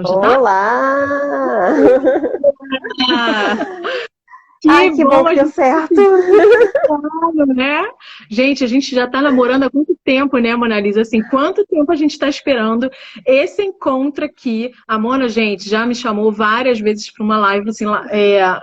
já tá? Olá! Ah, Ai, que que bom bom que a deu gente certo! namora, né? Gente, a gente já tá namorando há quanto tempo, né, Mona Lisa? Assim, quanto tempo a gente tá esperando esse encontro aqui? A Mona, gente, já me chamou várias vezes para uma live, assim,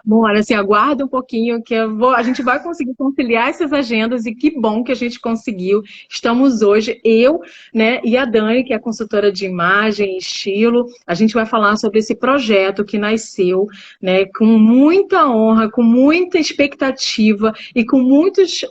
Mona, assim, aguarda um pouquinho que a gente vai conseguir conciliar essas agendas e que bom que a gente conseguiu. Estamos hoje, eu, né, e a Dani, que é consultora de imagem e estilo, a gente vai falar sobre esse projeto que nasceu, né, com muita honra, com muita expectativa e com muitos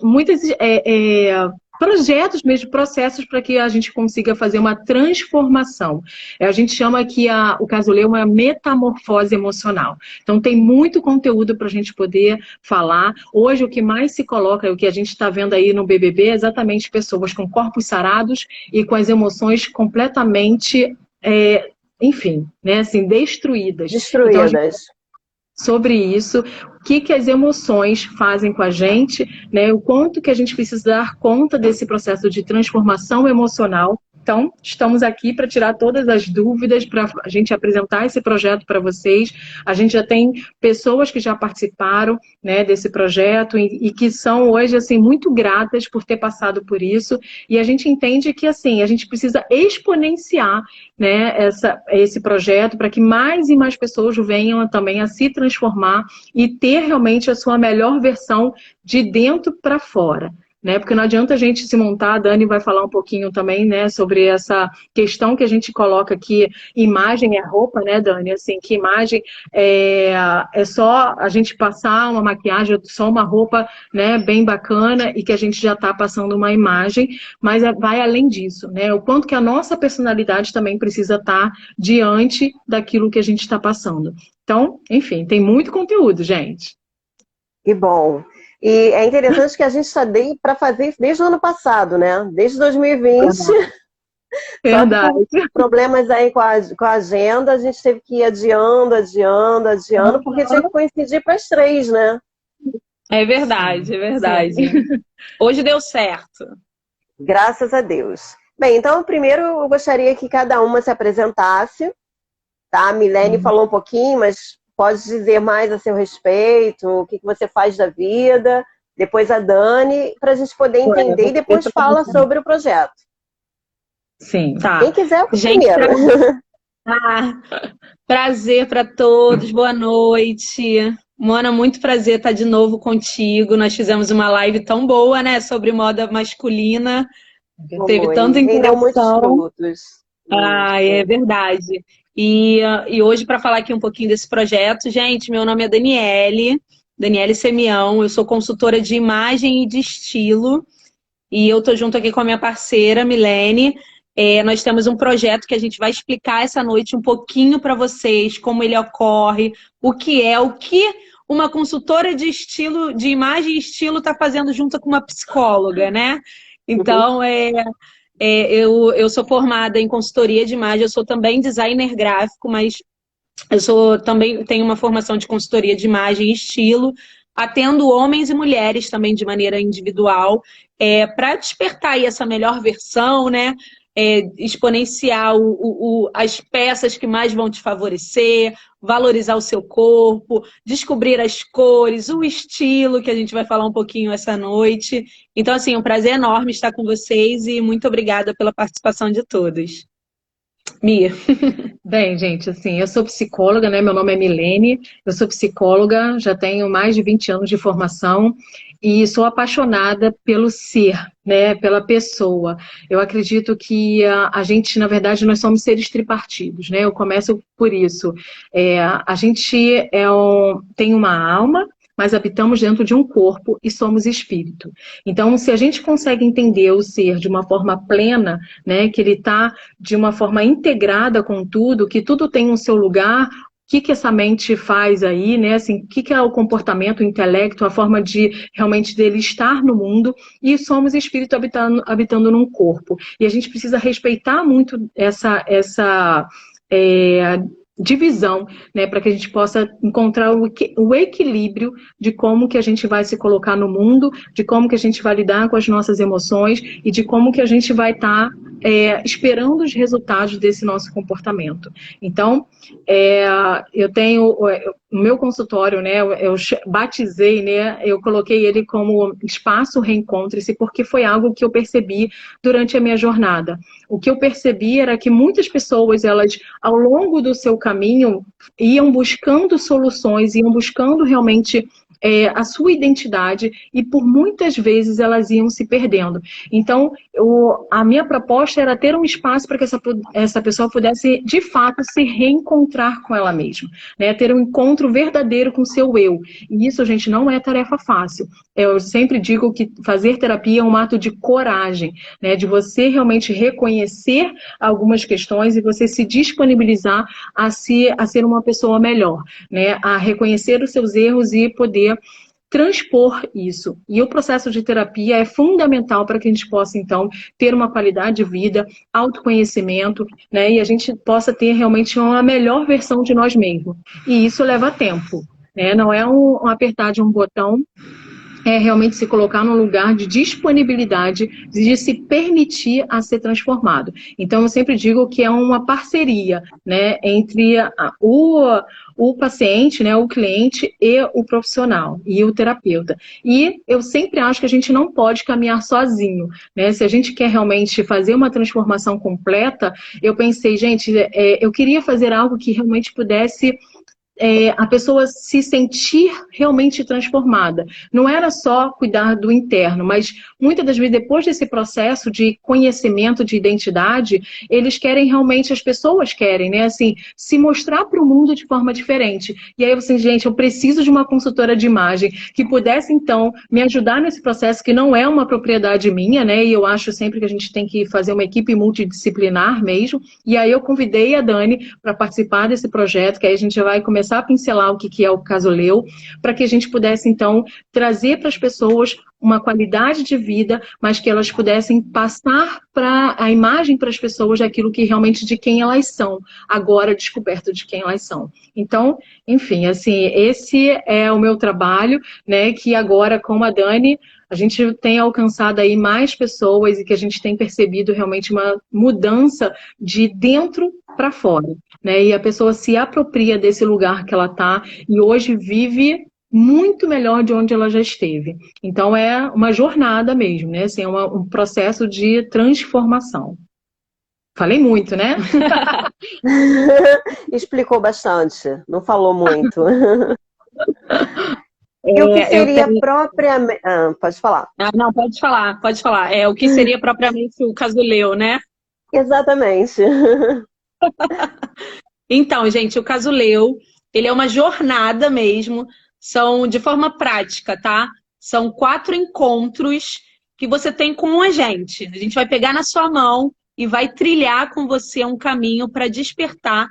projetos mesmo, processos para que a gente consiga fazer uma transformação. A gente chama aqui o Casulê uma metamorfose emocional. Então tem muito conteúdo para a gente poder falar. Hoje o que mais se coloca, o que a gente está vendo aí no BBB, é exatamente pessoas com corpos sarados e com as emoções completamente enfim, né, assim, destruídas. Então, a gente Destruídas. sobre isso, o que que as emoções fazem com a gente, né? O quanto que a gente precisa dar conta desse processo de transformação emocional. Então, estamos aqui para tirar todas as dúvidas, para a gente apresentar esse projeto para vocês. A gente já tem pessoas que já participaram, né, desse projeto e que são hoje assim muito gratas por ter passado por isso. E a gente entende que assim a gente precisa exponenciar, né, esse projeto para que mais e mais pessoas venham também a se transformar e ter realmente a sua melhor versão de dentro para fora. Né? Porque não adianta a gente se montar, a Dani vai falar um pouquinho também, né, sobre essa questão que a gente coloca aqui, imagem é roupa, né, Dani? Assim, que imagem é só a gente passar uma maquiagem, só uma roupa, né, bem bacana e que a gente já está passando uma imagem, mas vai além disso, né? O quanto que a nossa personalidade também precisa estar diante daquilo que a gente está passando. Então, enfim, tem muito conteúdo, gente. Que bom. E é interessante que a gente está para fazer isso desde o ano passado, né? Desde 2020. Só que com Verdade. problemas aí com a agenda, a gente teve que ir adiando, adiando, adiando, porque tinha que coincidir para as três, né? É verdade, é verdade. Sim. Hoje deu certo. Graças a Deus. Bem, então, primeiro eu gostaria que cada uma se apresentasse, tá? A Milene falou um pouquinho, mas pode dizer mais a seu respeito, o que você faz da vida. Depois a Dani, para a gente poder entender e depois fala sobre o projeto. Sim, Quem Tá. quiser, o Gente, primeiro. prazer para todos, boa noite. Mona, muito prazer estar de novo contigo. Nós fizemos uma live tão boa, né, sobre moda masculina. Teve tanta Foi. Rendeu muitos interação. frutos. Ah, é verdade. E hoje, para falar aqui um pouquinho desse projeto, gente, meu nome é Daniele Semião, eu sou consultora de imagem e de estilo, e eu tô junto aqui com a minha parceira, Milene. Nós temos um projeto que a gente vai explicar essa noite um pouquinho para vocês, como ele ocorre, o que uma consultora de estilo, de imagem e estilo está fazendo junto com uma psicóloga, né? Então, eu sou formada em consultoria de imagem, eu sou também designer gráfico, mas também tenho uma formação de consultoria de imagem e estilo, atendo homens e mulheres também de maneira individual, para despertar aí essa melhor versão, né? Exponenciar as peças que mais vão te favorecer, valorizar o seu corpo, descobrir as cores, o estilo, que a gente vai falar um pouquinho essa noite. Então, assim, é um prazer enorme estar com vocês e muito obrigada pela participação de todos. Mia. Bem, gente, assim, eu sou psicóloga, né? Meu nome é Milene, eu sou psicóloga, já tenho mais de 20 anos de formação e sou apaixonada pelo ser, né? Pela pessoa. Eu acredito que a gente, na verdade, nós somos seres tripartidos, né? Eu começo por isso. A gente tem uma alma, mas habitamos dentro de um corpo e somos espírito. Então, se a gente consegue entender o ser de uma forma plena, né, que ele está de uma forma integrada com tudo, que tudo tem um seu lugar, o que essa mente faz aí, né? Assim, o que é o comportamento, o intelecto, a forma de realmente dele estar no mundo, e somos espírito habitando num corpo. E a gente precisa respeitar muito essa divisão, né, para que a gente possa encontrar o equilíbrio de como que a gente vai se colocar no mundo, de como que a gente vai lidar com as nossas emoções e de como que a gente vai estar esperando os resultados desse nosso comportamento. Então, eu tenho o meu consultório, né, eu batizei, né, eu coloquei ele como espaço reencontre-se, porque foi algo que eu percebi durante a minha jornada. O que eu percebi era que muitas pessoas, elas, ao longo do seu caminho, iam buscando soluções, iam buscando realmente a sua identidade, e por muitas vezes elas iam se perdendo. Então, a minha proposta era ter um espaço para que essa pessoa pudesse, de fato, se reencontrar com ela mesma, né? Ter um encontro verdadeiro com o seu eu. E isso, gente, não é tarefa fácil. Eu sempre digo que fazer terapia é um ato de coragem, né? De você realmente reconhecer algumas questões e você se disponibilizar a ser uma pessoa melhor, né? A reconhecer os seus erros e poder transpor isso. E o processo de terapia é fundamental para que a gente possa, então, ter uma qualidade de vida, autoconhecimento, né? E a gente possa ter realmente uma melhor versão de nós mesmos. E isso leva tempo, né? Não é um apertar de um botão, é realmente se colocar num lugar de disponibilidade, de se permitir a ser transformado. Então, eu sempre digo que é uma parceria, né, entre o paciente, né, o cliente e o profissional, e o terapeuta. E eu sempre acho que a gente não pode caminhar sozinho, né? Se a gente quer realmente fazer uma transformação completa, eu pensei, gente, eu queria fazer algo que realmente pudesse a pessoa se sentir realmente transformada. Não era só cuidar do interno, mas muitas das vezes, depois desse processo de conhecimento de identidade, eles querem realmente, as pessoas querem, né, assim, se mostrar para o mundo de forma diferente. E aí, assim, gente, eu preciso de uma consultora de imagem que pudesse, então, me ajudar nesse processo, que não é uma propriedade minha, né, e eu acho sempre que a gente tem que fazer uma equipe multidisciplinar mesmo. E aí eu convidei a Dani para participar desse projeto, que aí a gente vai começar a pincelar o que é o caso Leo, para que a gente pudesse, então, trazer para as pessoas uma qualidade de vida, mas que elas pudessem passar a imagem para as pessoas daquilo que realmente de quem elas são, agora descoberto de quem elas são. Então, enfim, assim, esse é o meu trabalho, né, que agora com a Dani, a gente tem alcançado aí mais pessoas e que a gente tem percebido realmente uma mudança de dentro para fora, né? E a pessoa se apropria desse lugar que ela está e hoje vive muito melhor de onde ela já esteve. Então é uma jornada mesmo, né? Assim, é um processo de transformação. Falei muito, né? Explicou bastante, não falou muito. E o que seria propriamente... pode falar. Não, pode falar, pode falar. O que seria propriamente o caso Leo, né? Exatamente. Então, gente, o caso Leo, ele é uma jornada mesmo, são de forma prática, tá? São 4 encontros que você tem com a gente. A gente vai pegar na sua mão e vai trilhar com você um caminho para despertar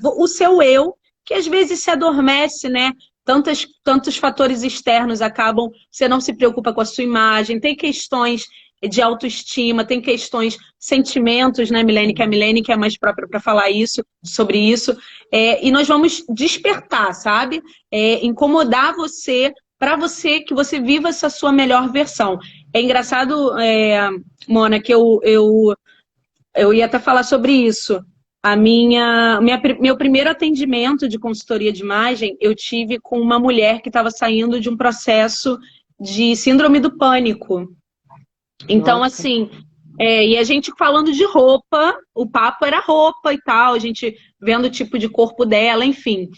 o seu eu, que às vezes se adormece, né? Tantos fatores externos acabam, você não se preocupa com a sua imagem, tem questões de autoestima, tem questões, sentimentos, né, Milene? Que a Milene que é mais própria para falar sobre isso. E nós vamos despertar, sabe? Incomodar você, para você, que você viva essa sua melhor versão. É engraçado, Mona, que eu ia até falar sobre isso. Meu primeiro atendimento de consultoria de imagem, eu tive com uma mulher que estava saindo de um processo de síndrome do pânico. Então, nossa, assim, e a gente falando de roupa, o papo era roupa e tal, a gente vendo o tipo de corpo dela, enfim.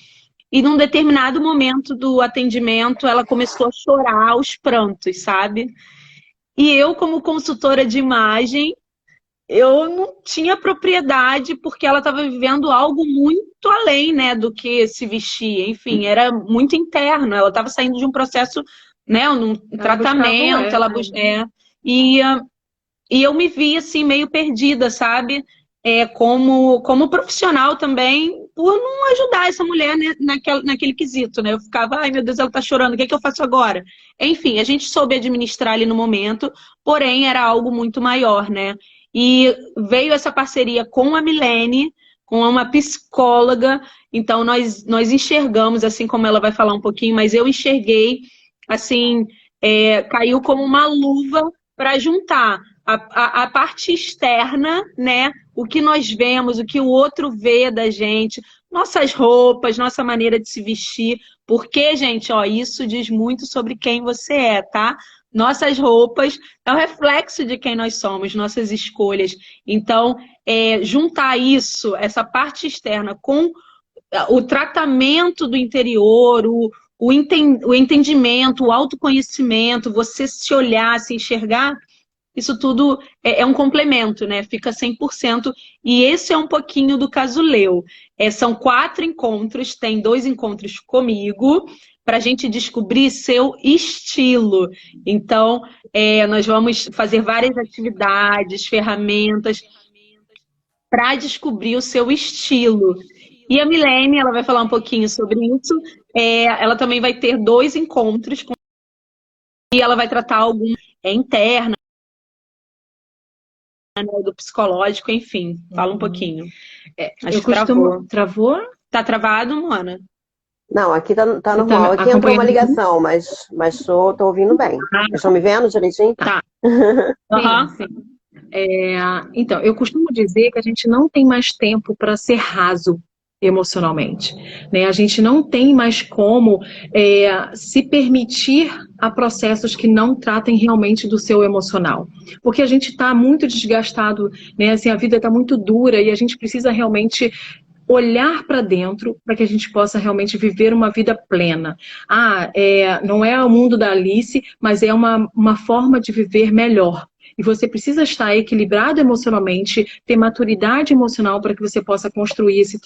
E num determinado momento do atendimento, ela começou a chorar aos prantos, sabe? E eu, como consultora de imagem, eu não tinha propriedade, porque ela estava vivendo algo muito além, né, do que se vestia. Enfim, era muito interno, ela estava saindo de um processo, né, um tratamento, e eu me vi, assim, meio perdida, sabe? Como profissional também, por não ajudar essa mulher, né, naquele quesito, né? Eu ficava, ai meu Deus, ela tá chorando, o que é que eu faço agora? Enfim, a gente soube administrar ali no momento, porém era algo muito maior, né? E veio essa parceria com a Milene, com uma psicóloga, então nós enxergamos, assim como ela vai falar um pouquinho, mas eu enxerguei, assim, caiu como uma luva para juntar a parte externa, né? O que nós vemos, o que o outro vê da gente, nossas roupas, nossa maneira de se vestir. Porque, gente, ó, isso diz muito sobre quem você é, tá? Nossas roupas é o reflexo de quem nós somos, nossas escolhas. Então, juntar isso, essa parte externa, com o tratamento do interior, o entendimento, o autoconhecimento, você se olhar, se enxergar, isso tudo é um complemento, né? Fica 100%. E esse é um pouquinho do caso Leu. São 4 encontros, tem 2 encontros comigo, para a gente descobrir seu estilo. Então, nós vamos fazer várias atividades, ferramentas, para descobrir o seu estilo. E a Milene, ela vai falar um pouquinho sobre isso. Ela também vai ter 2 encontros e ela vai tratar algum interna, né, do psicológico, enfim. Fala um pouquinho. Acho que travou. Travou? Tá travado, Moana? Não, aqui tá normal. Aqui entrou uma ligação, mas tô ouvindo bem. Vocês estão me vendo direitinho? Tá. Sim. Então, eu costumo dizer que a gente não tem mais tempo para ser raso emocionalmente, né? A gente não tem mais como se permitir a processos que não tratem realmente do seu emocional, porque a gente está muito desgastado, né? Assim, a vida está muito dura e a gente precisa realmente olhar para dentro para que a gente possa realmente viver uma vida plena. Não é o mundo da Alice, mas é uma forma de viver melhor. E você precisa estar equilibrado emocionalmente, ter maturidade emocional para que você possa construir esse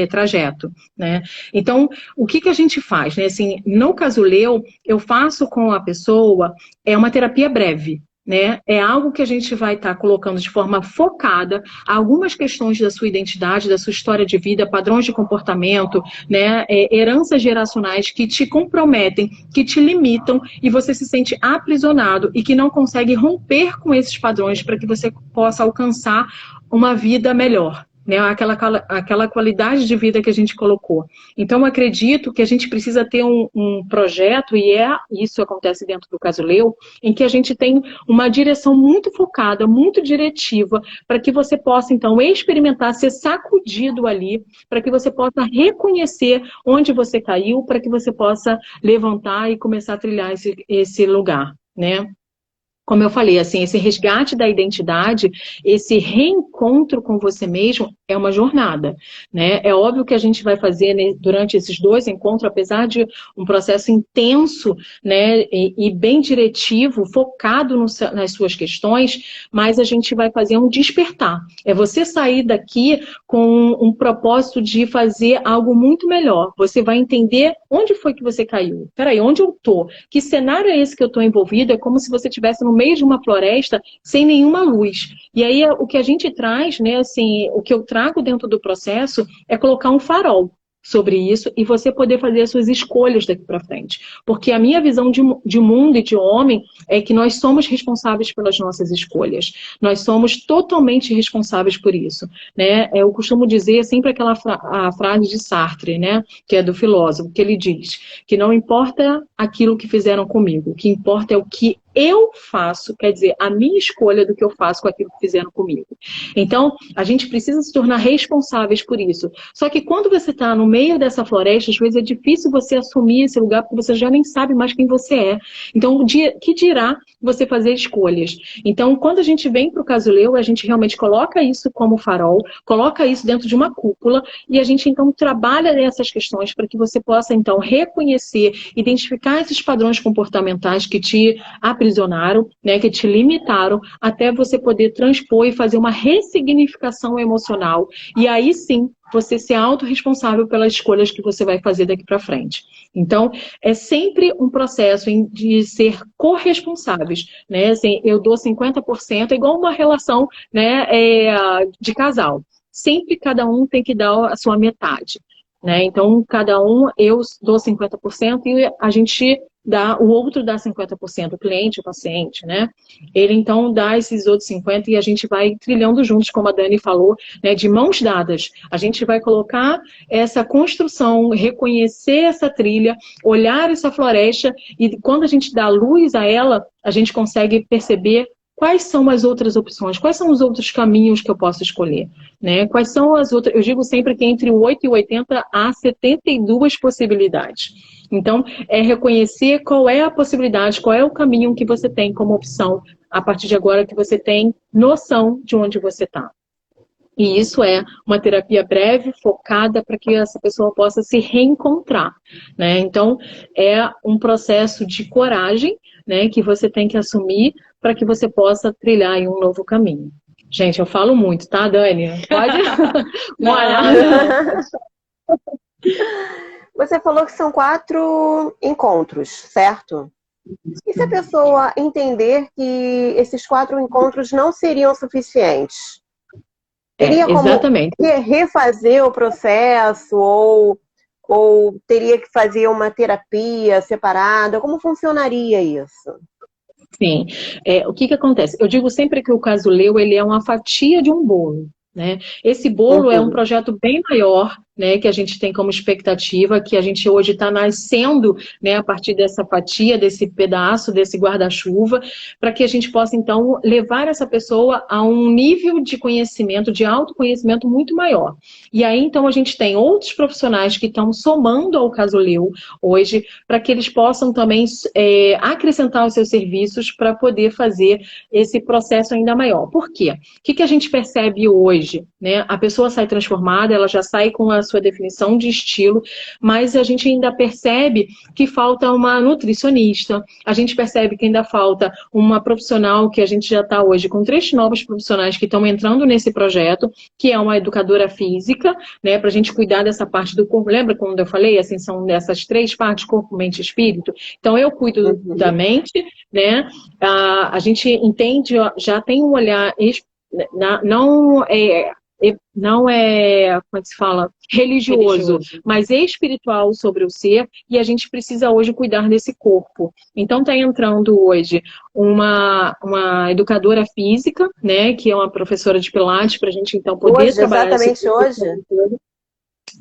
trajeto, né? Então, o que a gente faz, né? Assim, no caso Leu, eu faço com a pessoa uma terapia breve, né? É algo que a gente vai estar colocando de forma focada algumas questões da sua identidade, da sua história de vida, padrões de comportamento, né? Heranças geracionais que te comprometem, que te limitam e você se sente aprisionado e que não consegue romper com esses padrões para que você possa alcançar uma vida melhor, né? Aquela qualidade de vida que a gente colocou. Então, eu acredito que a gente precisa ter um projeto, e isso acontece dentro do caso Leu, em que a gente tem uma direção muito focada, muito diretiva, para que você possa, então, experimentar, ser sacudido ali, para que você possa reconhecer onde você caiu, para que você possa levantar e começar a trilhar esse lugar, né? Como eu falei, assim, esse resgate da identidade, esse reencontro com você mesmo é uma jornada, né? É óbvio que a gente vai fazer, né, durante esses 2 encontros, apesar de um processo intenso, né, e bem diretivo, focado nas suas questões, mas a gente vai fazer um despertar. É você sair daqui com um propósito de fazer algo muito melhor. Você vai entender onde foi que você caiu. Peraí, onde eu tô? Que cenário é esse que eu tô envolvido? É como se você estivesse no meio de uma floresta sem nenhuma luz. E aí o que a gente traz, né, assim, o que eu trago dentro do processo é colocar um farol sobre isso e você poder fazer as suas escolhas daqui para frente. Porque a minha visão de mundo e de homem é que nós somos responsáveis pelas nossas escolhas. Nós somos totalmente responsáveis por isso, né? Eu costumo dizer sempre aquela a frase de Sartre, né, que é do filósofo, que ele diz que não importa aquilo que fizeram comigo, o que importa é o que eu faço, quer dizer, a minha escolha do que eu faço com aquilo que fizeram comigo. Então, a gente precisa se tornar responsáveis por isso. Só que quando você está no meio dessa floresta, às vezes é difícil você assumir esse lugar, porque você já nem sabe mais quem você é. Então, que dirá você fazer escolhas? Então, quando a gente vem para o caso Leu, a gente realmente coloca isso como farol, coloca isso dentro de uma cúpula, e a gente, então, trabalha essas questões para que você possa, então, reconhecer, identificar esses padrões comportamentais que te aprisionaram, né, que te limitaram, até você poder transpor e fazer uma ressignificação emocional. E aí sim, você ser autorresponsável pelas escolhas que você vai fazer daqui para frente. Então, é sempre um processo de ser corresponsáveis, né? Assim, eu dou 50%, é igual uma relação, né, de casal. Sempre cada um tem que dar a sua metade, né? Então, cada um, eu dou 50% e a gente o outro dá 50%, o cliente, o paciente, né? Ele, então, dá esses outros 50% e a gente vai trilhando juntos, como a Dani falou, né, de mãos dadas. A gente vai colocar essa construção, reconhecer essa trilha, olhar essa floresta e quando a gente dá luz a ela, a gente consegue perceber quais são as outras opções, quais são os outros caminhos que eu posso escolher, né? Quais são as outras, eu digo sempre que entre o 8 e o 80 há 72 possibilidades. Então, é reconhecer qual é a possibilidade, qual é o caminho que você tem como opção, a partir de agora que você tem noção de onde você está. E isso é uma terapia breve, focada para que essa pessoa possa se reencontrar, né? Então, é um processo de coragem, né, que você tem que assumir para que você possa trilhar em um novo caminho. Gente, eu falo muito, tá, Dani? Pode? Bora. Você falou que são 4 encontros, certo? E se a pessoa entender que esses 4 encontros não seriam suficientes? Teria como exatamente. refazer o processo ou teria que fazer uma terapia separada? Como funcionaria isso? Sim. O que acontece? Eu digo sempre que o Casuleu, ele é uma fatia de um bolo, né? Esse bolo é um projeto bem maior, né, que a gente tem como expectativa, que a gente hoje está nascendo, né, a partir dessa fatia, desse pedaço, desse guarda-chuva, para que a gente possa, então, levar essa pessoa a um nível de conhecimento, de autoconhecimento muito maior. E aí, então, a gente tem outros profissionais que estão somando ao Casuleu hoje, para que eles possam também acrescentar os seus serviços para poder fazer esse processo ainda maior. Por quê? O que a gente percebe hoje, né? A pessoa sai transformada, ela já sai com a sua definição de estilo, mas a gente ainda percebe que falta uma nutricionista, a gente percebe que ainda falta uma profissional, que a gente já está hoje com 3 novos profissionais que estão entrando nesse projeto, que é uma educadora física, né, para a gente cuidar dessa parte do corpo. Lembra quando eu falei, assim, são dessas 3 partes, corpo, mente e espírito? Então eu cuido da mente, né, a gente entende, já tem um olhar, não é, como é que se fala? Religioso, mas espiritual sobre o ser, e a gente precisa hoje cuidar desse corpo. Então está entrando hoje uma educadora física, né, que é uma professora de Pilates, para a gente então poder hoje, trabalhar exatamente hoje.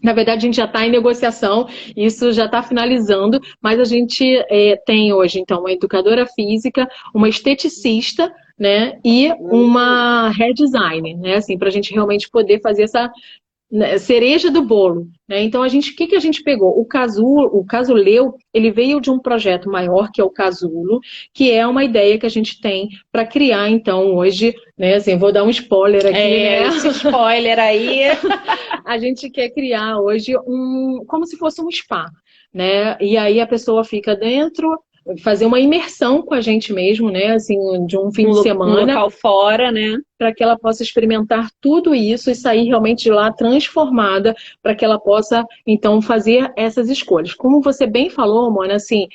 Na verdade, a gente já está em negociação, isso já está finalizando, mas a gente tem hoje, então, uma educadora física, uma esteticista, né, e uma hair designer, né, assim, para a gente realmente poder fazer essa cereja do bolo, né? Então, o que a gente pegou? O Casuleu, ele veio de um projeto maior, que é o Casulo, que é uma ideia que a gente tem para criar, então, hoje, né, assim, vou dar um spoiler aqui, né? Esse spoiler aí. A gente quer criar hoje como se fosse um spa, né? E aí a pessoa fica dentro, fazer uma imersão com a gente mesmo, né? Assim, de um fim de semana. Um local fora, né? Para que ela possa experimentar tudo isso e sair realmente de lá transformada, para que ela possa, então, fazer essas escolhas. Como você bem falou, Mona, assim,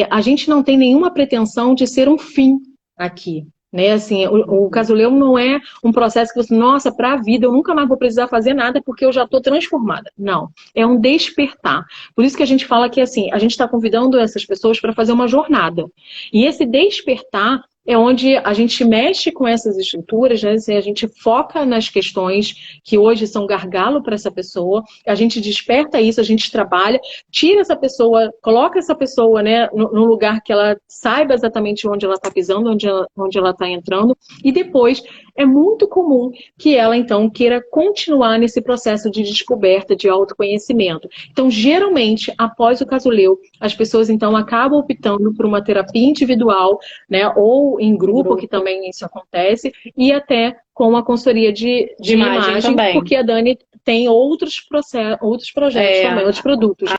a gente não tem nenhuma pretensão de ser um fim aqui. Né, assim, o Casuleu não é um processo que você, nossa, para a vida, eu nunca mais vou precisar fazer nada porque eu já estou transformada. Não, é um despertar. Por isso que a gente fala que assim, a gente está convidando essas pessoas para fazer uma jornada. E esse despertar é onde a gente mexe com essas estruturas, né? Assim, a gente foca nas questões que hoje são gargalo para essa pessoa, a gente desperta isso, a gente trabalha, tira essa pessoa, coloca essa pessoa, né, no lugar que ela saiba exatamente onde ela está pisando, onde ela está entrando, e depois é muito comum que ela, então, queira continuar nesse processo de descoberta, de autoconhecimento. Então, geralmente, após o Casuleu, as pessoas, então, acabam optando por uma terapia individual, né, ou em grupo, que também isso acontece, e até com a consultoria de imagem também. Porque a Dani tem outros projetos também, outros produtos. A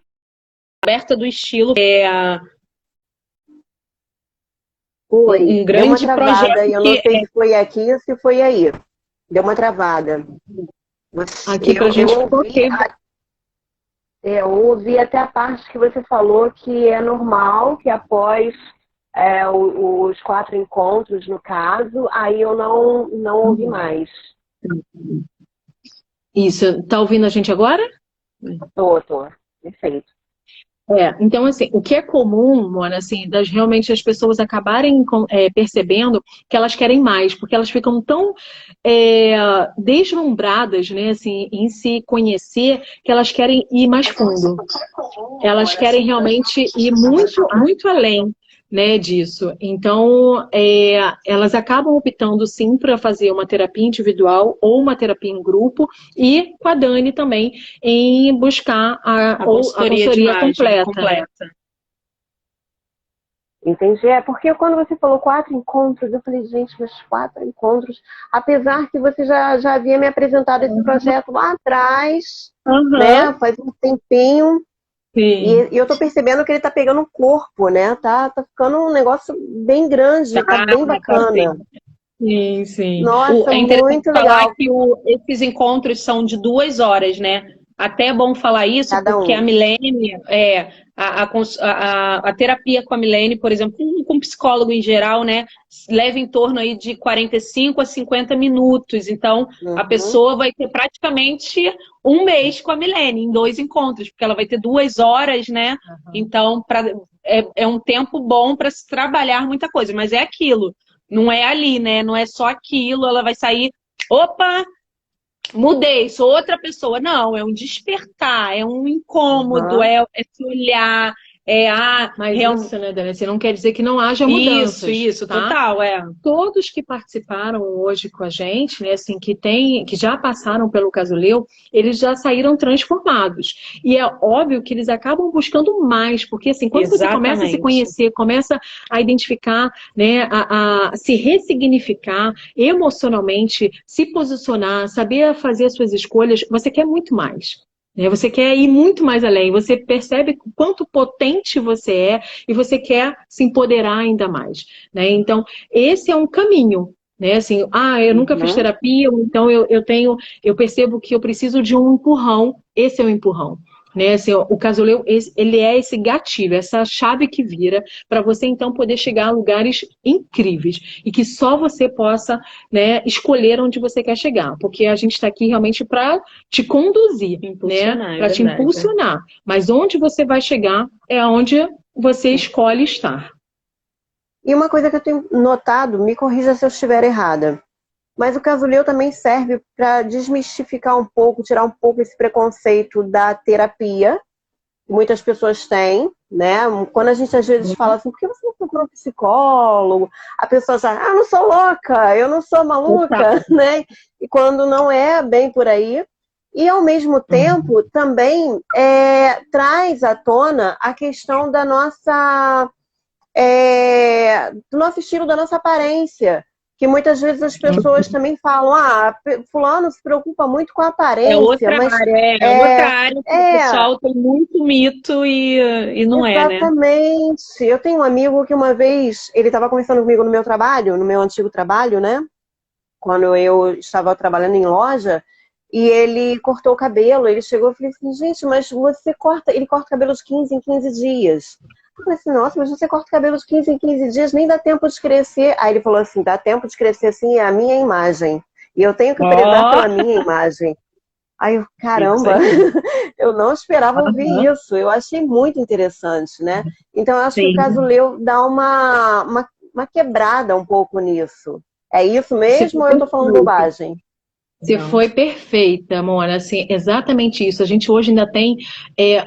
aberta do estilo Foi, um grande deu uma travada, projeto. Eu não sei se foi aqui ou se foi aí. Deu uma travada. Aqui pra gente eu ouvi até a parte que você falou que é normal que após os 4 encontros, no caso, aí eu não ouvi mais. Isso. Tá ouvindo a gente agora? Tô. Perfeito. Então, assim, o que é comum, Mona, assim, realmente as pessoas acabarem percebendo que elas querem mais, porque elas ficam tão deslumbradas, né, assim, em se conhecer, que elas querem ir mais fundo. Elas querem realmente ir muito, muito além. né, disso. Então, elas acabam optando sim para fazer uma terapia individual ou uma terapia em grupo, e com a Dani também em buscar a consultoria completa. Entendi. É porque quando você falou 4 encontros, eu falei, gente, mas 4 encontros, apesar que você já havia me apresentado esse projeto lá atrás, né? Faz um tempinho. E eu tô percebendo que ele tá pegando um corpo, né? Tá ficando um negócio bem grande, tá bem bacana. Sim, sim. Nossa, É interessante muito falar legal. que esses encontros são de 2 horas, né? Até é bom falar isso, porque a Milene, a terapia com a Milene, por exemplo, com psicólogo em geral, né, leva em torno aí de 45 a 50 minutos. Então, a pessoa vai ter praticamente um mês com a Milene, em 2 encontros, porque ela vai ter 2 horas, né? Então, é um tempo bom para se trabalhar muita coisa, mas é aquilo. Não é ali, né? Não é só aquilo, ela vai sair, opa, mudei, sou outra pessoa. Não, é um despertar, é um incômodo, é se olhar, Mas isso, né, Dani? Assim, não quer dizer que não haja mudanças. Isso, tá? total, Todos que participaram hoje com a gente, né, assim, que já passaram pelo Casuleu, eles já saíram transformados. E é óbvio que eles acabam buscando mais, porque assim, quando você começa a se conhecer, começa a identificar, né, a se ressignificar emocionalmente, se posicionar, saber fazer as suas escolhas, você quer muito mais. Você quer ir muito mais além, você percebe o quanto potente você é e você quer se empoderar ainda mais, né? Então, esse é um caminho, né? Assim, eu nunca fiz terapia, então eu percebo que eu preciso de um empurrão, esse é o empurrão. Né, assim, o Casuleu, ele é esse gatilho, essa chave que vira para você então poder chegar a lugares incríveis e que só você possa, né, escolher onde você quer chegar, porque a gente está aqui realmente para te conduzir, né, para te impulsionar, mas onde você vai chegar é onde você escolhe estar. E uma coisa que eu tenho notado, me corrija se eu estiver errada, mas o Casuleu também serve para desmistificar um pouco, tirar um pouco esse preconceito da terapia, que muitas pessoas têm, né? Quando a gente às vezes fala assim, por que você não procura um psicólogo? A pessoa já, eu não sou louca, eu não sou maluca, né? E quando não é bem por aí. E ao mesmo tempo também traz à tona a questão da nossa, do nosso estilo, da nossa aparência. Que muitas vezes as pessoas também falam, fulano se preocupa muito com a aparência. É outra área que o pessoal tem muito mito e não é, né? Exatamente. Eu tenho um amigo que uma vez, ele estava conversando comigo no meu trabalho, no meu antigo trabalho, né? Quando eu estava trabalhando em loja, e ele cortou o cabelo. Ele chegou e falou assim, gente, mas ele corta o cabelo de 15 em 15 dias. Eu falei assim, nossa, mas você corta o cabelo de 15 em 15 dias, nem dá tempo de crescer. Aí ele falou assim, dá tempo de crescer sim, é a minha imagem. E eu tenho que prezar pela minha imagem. Aí eu, caramba, eu não esperava ouvir isso. Eu achei muito interessante, né? Então eu acho que o Casuleu dá uma quebrada um pouco nisso. É isso mesmo ou eu tô falando bobagem? Você foi perfeita, Mona, assim, exatamente isso. A gente hoje ainda tem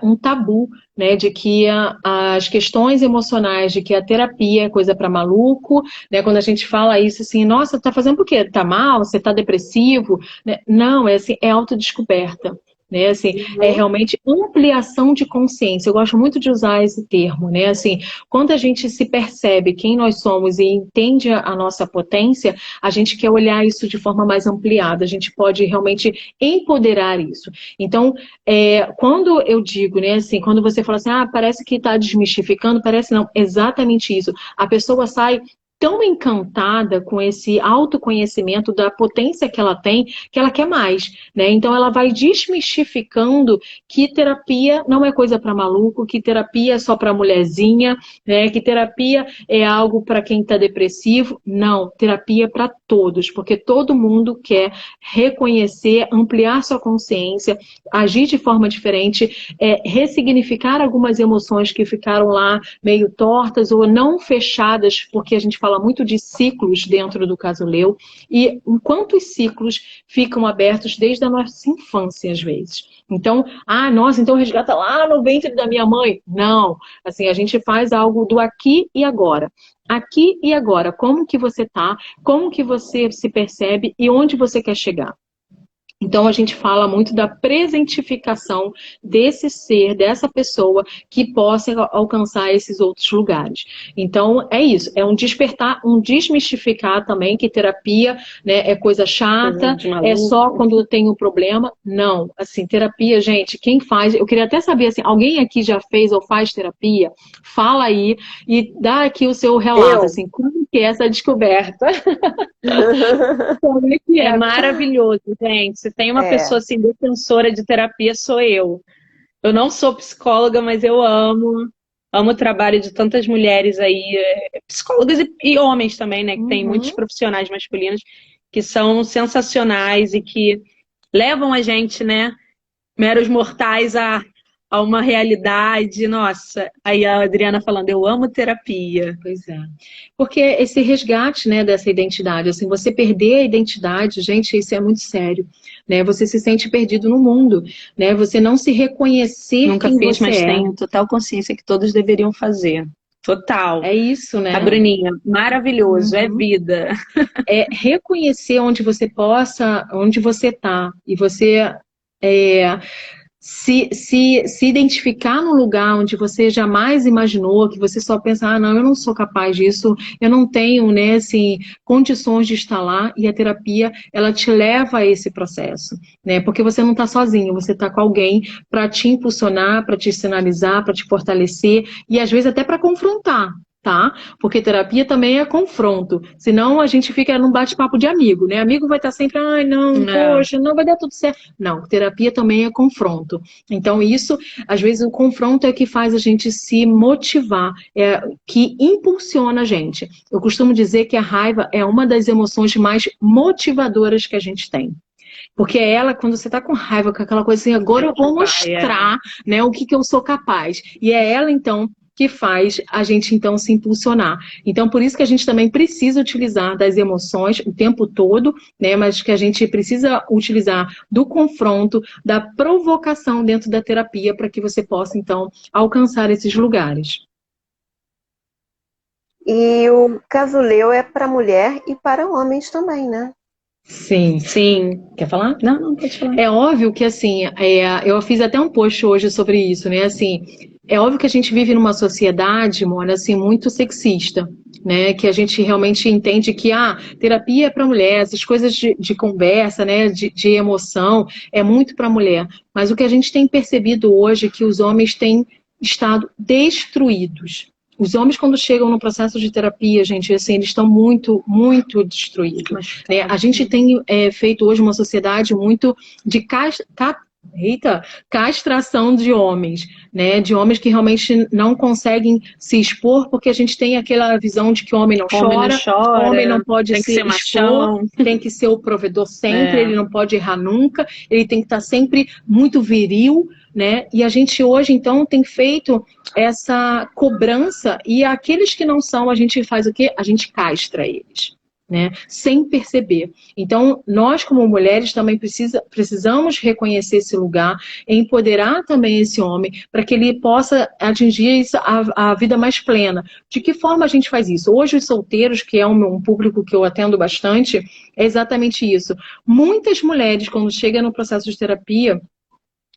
um tabu, né, de que as questões emocionais, de que a terapia é coisa para maluco, né, quando a gente fala isso assim, nossa, tá fazendo por quê? Tá mal? Você tá depressivo? Né? Não, assim, é autodescoberta. Né, assim, é realmente ampliação de consciência. Eu gosto muito de usar esse termo, né? Assim, quando a gente se percebe quem nós somos e entende a nossa potência, a gente quer olhar isso de forma mais ampliada. A gente pode realmente empoderar isso. Então, quando eu digo, né? Assim, quando você fala assim, parece que está desmistificando, parece não. Exatamente isso. A pessoa sai tão encantada com esse autoconhecimento da potência que ela tem, que ela quer mais, né? Então ela vai desmistificando que terapia não é coisa para maluco, que terapia é só para mulherzinha, né? Que terapia é algo para quem está depressivo. Não, terapia é para todos, porque todo mundo quer reconhecer, ampliar sua consciência, agir de forma diferente, ressignificar algumas emoções que ficaram lá meio tortas ou não fechadas, porque a gente fala fala muito de ciclos dentro do caso Leu, e quantos ciclos ficam abertos desde a nossa infância, às vezes. Então, nossa, então resgata lá no ventre da minha mãe. Não, assim, a gente faz algo do aqui e agora. Aqui e agora, como que você tá, como que você se percebe e onde você quer chegar. Então, a gente fala muito da presentificação desse ser, dessa pessoa, que possa alcançar esses outros lugares. Então, é isso. É um despertar, um desmistificar também que terapia, né, é coisa chata, é só quando tem um problema. Não. Assim, terapia, gente, quem faz... Eu queria até saber, assim, alguém aqui já fez ou faz terapia? Fala aí e dá aqui o seu relato, assim, como que é essa descoberta? Como é que é? É maravilhoso, gente. Se tem uma pessoa assim, defensora de terapia, sou eu. Eu não sou psicóloga, mas eu amo o trabalho de tantas mulheres aí, psicólogas e homens também, né? Que tem muitos profissionais masculinos que são sensacionais e que levam a gente, né, meros mortais, a uma realidade. Nossa, aí a Adriana falando, eu amo terapia. Pois é. Porque esse resgate, né, dessa identidade, assim, você perder a identidade, gente, isso é muito sério, né? Você se sente perdido no mundo, né? Você não se reconhecer Nunca quem fiz, você mas é. tenho total consciência que todos deveriam fazer. Total. É isso, né? A Bruninha, maravilhoso, é vida. É reconhecer onde você onde você tá, e você se identificar num lugar onde você jamais imaginou, que você só pensa, não, eu não sou capaz disso, eu não tenho, né, assim, condições de estar lá, e a terapia, ela te leva a esse processo, né, porque você não está sozinho, você está com alguém para te impulsionar, para te sinalizar, para te fortalecer, e às vezes até para confrontar. Tá? Porque terapia também é confronto. Senão a gente fica num bate-papo de amigo, né? Amigo vai estar sempre, ai, não, poxa, não vai dar tudo certo. Não, terapia também é confronto. Então, isso, às vezes, o confronto é que faz a gente se motivar, que impulsiona a gente. Eu costumo dizer que a raiva é uma das emoções mais motivadoras que a gente tem. Porque é ela, quando você tá com raiva, com aquela coisa assim, agora eu vou mostrar, né, o que eu sou capaz. E é ela, então, que faz a gente, então, se impulsionar. Então, por isso que a gente também precisa utilizar das emoções o tempo todo, né? Mas que a gente precisa utilizar do confronto, da provocação dentro da terapia, para que você possa, então, alcançar esses lugares. E o caso Leu é para mulher e para homens também, né? Sim. Sim. Quer falar? Não, pode falar. É óbvio que, assim, eu fiz até um post hoje sobre isso, né? Assim, é óbvio que a gente vive numa sociedade, Mona, assim, muito sexista, né? Que a gente realmente entende que, terapia é para mulher, essas coisas de conversa, né? De emoção, é muito para mulher. Mas o que a gente tem percebido hoje é que os homens têm estado destruídos. Os homens, quando chegam no processo de terapia, gente, assim, eles estão muito, muito destruídos. Né? A gente tem feito hoje uma sociedade muito de castração de homens, né? De homens que realmente não conseguem se expor, porque a gente tem aquela visão de que homem não chora, homem não pode tem que ser machão, tem que ser o provedor sempre, ele não pode errar nunca, ele tem que estar sempre muito viril, né? E a gente hoje, então, tem feito essa cobrança, e aqueles que não são, a gente faz o quê? A gente castra eles, né? Sem perceber. Então, nós como mulheres também precisamos reconhecer esse lugar, empoderar também esse homem, para que ele possa atingir a vida mais plena. De que forma a gente faz isso? Hoje os solteiros, que é um público que eu atendo bastante, é exatamente isso. Muitas mulheres, quando chegam no processo de terapia,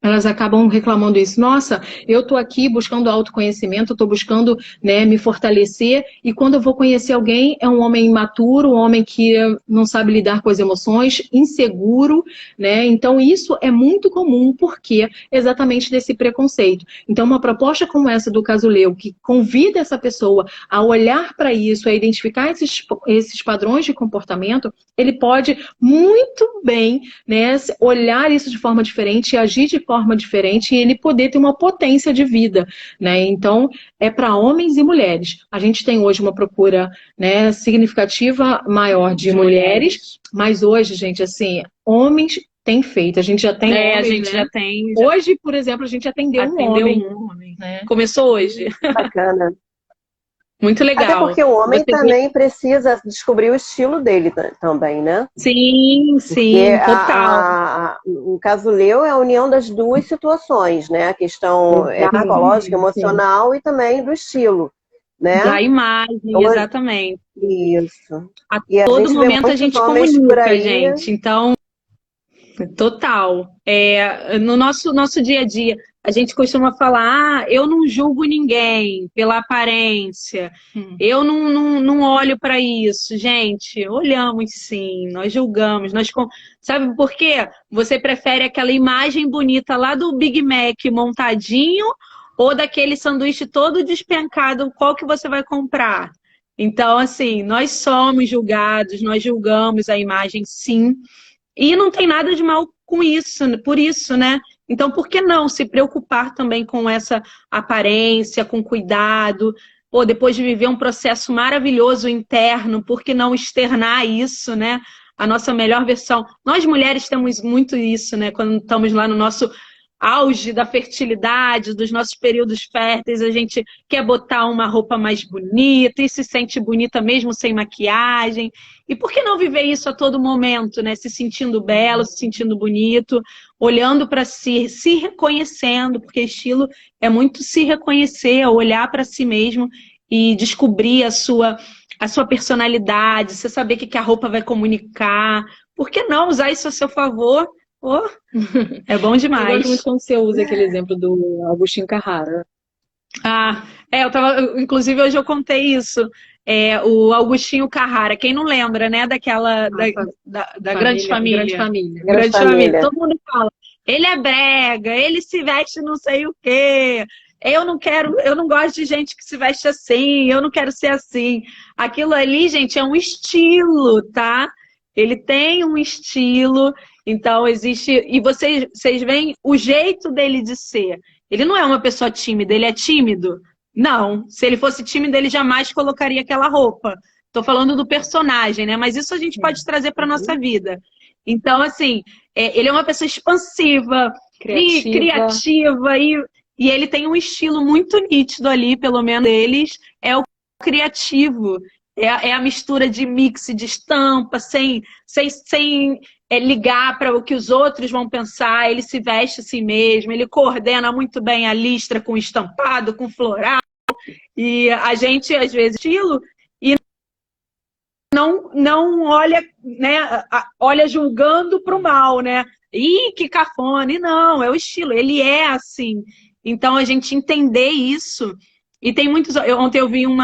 elas acabam reclamando isso. Nossa, eu tô aqui buscando autoconhecimento, tô buscando, né, me fortalecer, e quando eu vou conhecer alguém, é um homem imaturo, um homem que não sabe lidar com as emoções, inseguro, né? Então isso é muito comum, porque exatamente desse preconceito. Então uma proposta como essa do caso Leu, que convida essa pessoa a olhar para isso, a identificar esses padrões de comportamento, ele pode muito bem, né, olhar isso de forma diferente e agir de forma diferente, e ele poder ter uma potência de vida, né? Então, é para homens e mulheres. A gente tem hoje uma procura, né, significativa maior de mulheres, mas hoje, gente, assim, homens têm feito. A gente já tem homens, a gente, né? já tem. Hoje, por exemplo, a gente atendeu um homem. Né? Começou hoje. Bacana. Muito legal. Até porque o homem Você também precisa descobrir o estilo dele também, né? Sim, sim, Porque total. o caso Leo é a união das duas situações, né? A questão psicológica, Exatamente. emocional e também do estilo, né? Da imagem, Então, exatamente. isso. A E a todo gente vê momento a muitos gente homens por comunica, aí. gente. Então, total. No nosso dia a dia, a gente costuma falar, eu não julgo ninguém pela aparência, eu não olho para isso. Gente, olhamos sim, nós julgamos. Sabe por quê? Você prefere aquela imagem bonita lá do Big Mac montadinho ou daquele sanduíche todo despencado, qual que você vai comprar? Então, assim, nós somos julgados, nós julgamos a imagem sim. E não tem nada de mal com isso, por isso, né? Então, por que não se preocupar também com essa aparência, com cuidado? Pô, depois de viver um processo maravilhoso interno, por que não externar isso, né? A nossa melhor versão. Nós mulheres temos muito isso, né? Quando estamos lá no nosso auge da fertilidade, dos nossos períodos férteis, a gente quer botar uma roupa mais bonita e se sente bonita mesmo sem maquiagem. E por que não viver isso a todo momento, né? Se sentindo belo, se sentindo bonito, olhando para si, se reconhecendo, porque estilo é muito se reconhecer, olhar para si mesmo e descobrir a sua personalidade, você saber o que a roupa vai comunicar. Por que não usar isso a seu favor? Oh, é bom Eu demais. gosto muito quando você usa aquele exemplo do Agostinho Carrara. Inclusive hoje eu contei isso. O Augustinho Carrara, quem não lembra, né, daquela da Grande Família. Grande Família. Grande Família. Todo mundo fala, ele é brega, ele se veste não sei o quê. Eu não gosto de gente que se veste assim, eu não quero ser assim. Aquilo ali, gente, é um estilo, tá? Ele tem um estilo, então existe. E vocês veem o jeito dele de ser. Ele não é uma pessoa tímida, ele é tímido? Não. Se ele fosse tímido, ele jamais colocaria aquela roupa. Estou falando do personagem, né? Mas isso a gente pode trazer para nossa vida. Então, assim, ele é uma pessoa expansiva, criativa e ele tem um estilo muito nítido ali, pelo menos deles, é o criativo. É a mistura de mix de estampa, sem ligar para o que os outros vão pensar, ele se veste assim mesmo, ele coordena muito bem a listra com estampado, com floral, e a gente, às vezes, estilo, e não olha, né, olha julgando para o mal, né? Ih, que cafona! E não, é o estilo, ele é assim. Então, a gente entender isso, e tem muitos... Ontem eu vi um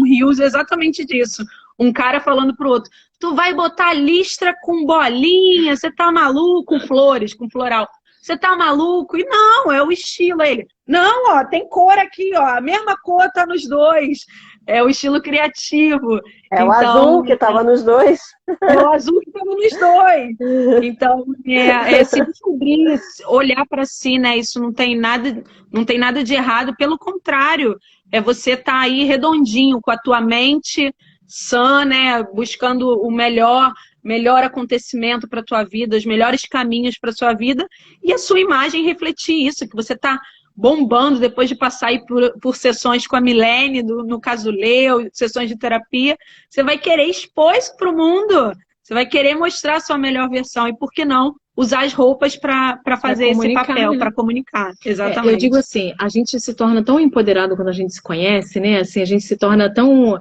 reels exatamente disso, um cara falando pro outro, tu vai botar listra com bolinha, você tá maluco? Com flores, com floral. Você tá maluco? E não, é o estilo. Ele, não, ó, tem cor aqui, ó, a mesma cor tá nos dois. É o estilo criativo. É o azul que estava nos dois. É o azul que estava nos dois. Então, se descobrir, olhar para si, né? Isso não tem nada de errado, pelo contrário, é você estar aí redondinho, com a tua mente sã, né? Buscando o melhor acontecimento para a tua vida, os melhores caminhos para a sua vida, e a sua imagem refletir isso, que você está bombando depois de passar aí por sessões com a Milene, no caso Leo, sessões de terapia, você vai querer expor isso para o mundo, você vai querer mostrar a sua melhor versão, e por que não usar as roupas para fazer esse papel, né? Para comunicar. Exatamente. Eu digo assim, a gente se torna tão empoderado quando a gente se conhece, né? Assim, a gente se torna tão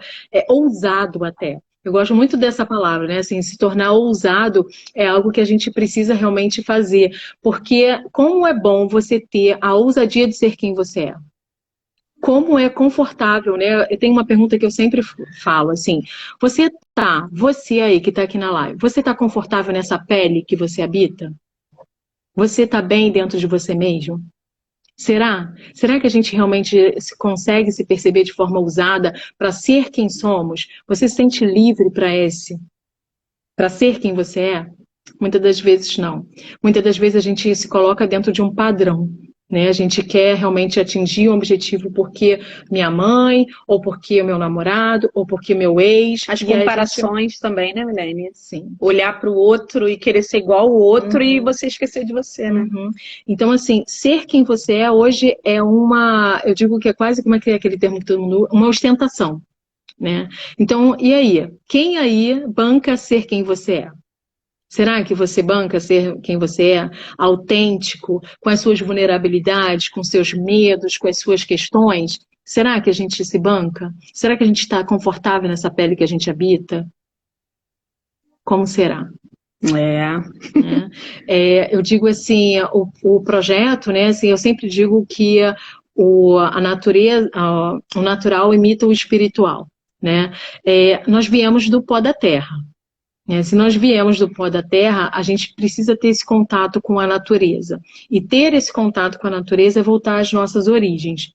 ousado até. Eu gosto muito dessa palavra, né? Assim, se tornar ousado é algo que a gente precisa realmente fazer. Porque como é bom você ter a ousadia de ser quem você é. Como é confortável, né? Eu tenho uma pergunta que eu sempre falo, assim, você aí que tá aqui na live, você tá confortável nessa pele que você habita? Você tá bem dentro de você mesmo? Será? Será que a gente realmente consegue se perceber de forma ousada para ser quem somos? Você se sente livre para ser quem você é? Muitas das vezes não. Muitas das vezes a gente se coloca dentro de um padrão, né? A gente quer realmente atingir um objetivo porque minha mãe, ou porque o meu namorado, ou porque meu ex. As comparações também, né, Milene? Sim. Olhar para o outro e querer ser igual ao outro e você esquecer de você, né? Então, assim, ser quem você é hoje é eu digo que é quase, como é que é aquele termo que todo mundo, uma ostentação. né? Então, e aí? Quem aí banca ser quem você é? Será que você banca ser quem você é? Autêntico, com as suas vulnerabilidades, com seus medos, com as suas questões? Será que a gente se banca? Será que a gente está confortável nessa pele que a gente habita? Como será? Eu digo assim, o projeto, né? Assim, eu sempre digo que a natureza, o natural imita o espiritual, né? Nós viemos do pó da terra. Se nós viemos do pó da terra, a gente precisa ter esse contato com a natureza. E ter esse contato com a natureza é voltar às nossas origens.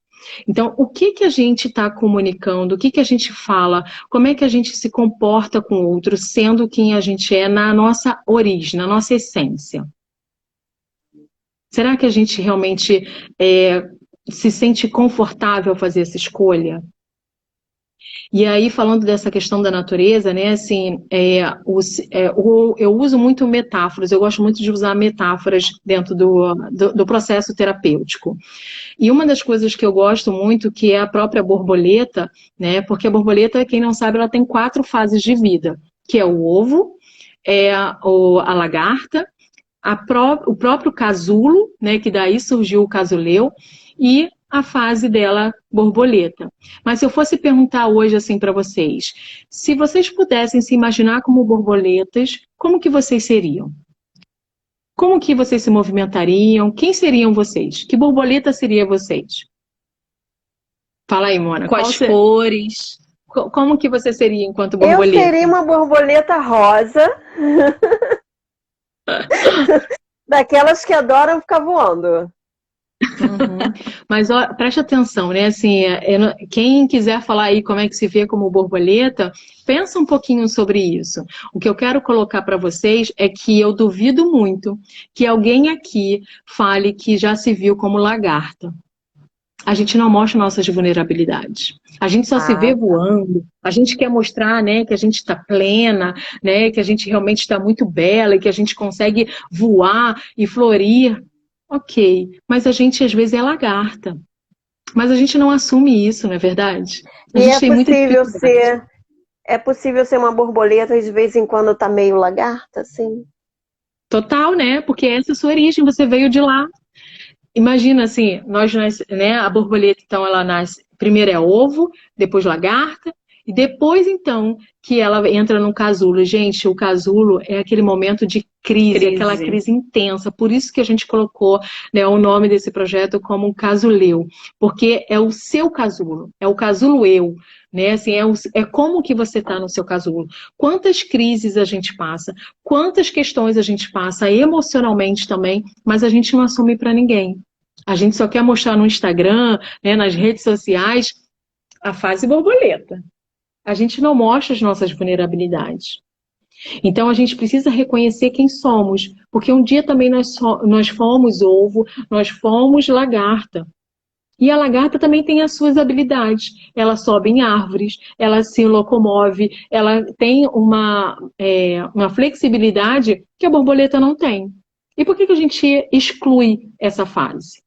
Então, o que a gente está comunicando, o que a gente fala, como é que a gente se comporta com o outro, sendo quem a gente é na nossa origem, na nossa essência? Será que a gente realmente se sente confortável a fazer essa escolha? E aí, falando dessa questão da natureza, né, assim, eu uso muito metáforas, eu gosto muito de usar metáforas dentro do processo terapêutico. E uma das coisas que eu gosto muito, que é a própria borboleta, né, porque a borboleta, quem não sabe, ela tem 4 fases de vida, que é o ovo, a lagarta, o próprio casulo, né, que daí surgiu o casuleu, e a fase dela, borboleta. Mas se eu fosse perguntar hoje assim para vocês, se vocês pudessem se imaginar como borboletas, como que vocês seriam? Como que vocês se movimentariam? Quem seriam vocês? Que borboleta seria vocês? Fala aí, Mona. Quais cores? Como que você seria enquanto borboleta? Eu seria uma borboleta rosa. Daquelas que adoram ficar voando. Uhum. Mas ó, preste atenção, né? Assim, quem quiser falar aí como é que se vê como borboleta, pensa um pouquinho sobre isso. O que eu quero colocar para vocês é que eu duvido muito que alguém aqui fale que já se viu como lagarta. A gente não mostra nossas vulnerabilidades. A gente só se vê voando. A gente quer mostrar, né, que a gente está plena, né, que a gente realmente está muito bela e que a gente consegue voar e florir. Ok, mas a gente às vezes é lagarta. Mas a gente não assume isso, não é verdade? A E gente tem muita dificuldade. é possível ser uma borboleta e de vez em quando tá meio lagarta, assim? Total, né? Porque essa é a sua origem, você veio de lá. Imagina assim, né, a borboleta, então, ela nasce, primeiro é ovo, depois lagarta, e depois, então, que ela entra no casulo. Gente, o casulo é aquele momento de crise, aquela crise intensa. Por isso que a gente colocou, né, o nome desse projeto como Casuleu. Porque é o seu casulo, é o casulo eu. Né? Assim, é como que você está no seu casulo. Quantas crises a gente passa, quantas questões a gente passa emocionalmente também, mas a gente não assume para ninguém. A gente só quer mostrar no Instagram, né, nas redes sociais, a fase borboleta. A gente não mostra as nossas vulnerabilidades. Então a gente precisa reconhecer quem somos, porque um dia também nós fomos ovo, nós fomos lagarta. E a lagarta também tem as suas habilidades. Ela sobe em árvores, ela se locomove, ela tem uma flexibilidade que a borboleta não tem. E por que a gente exclui essa fase?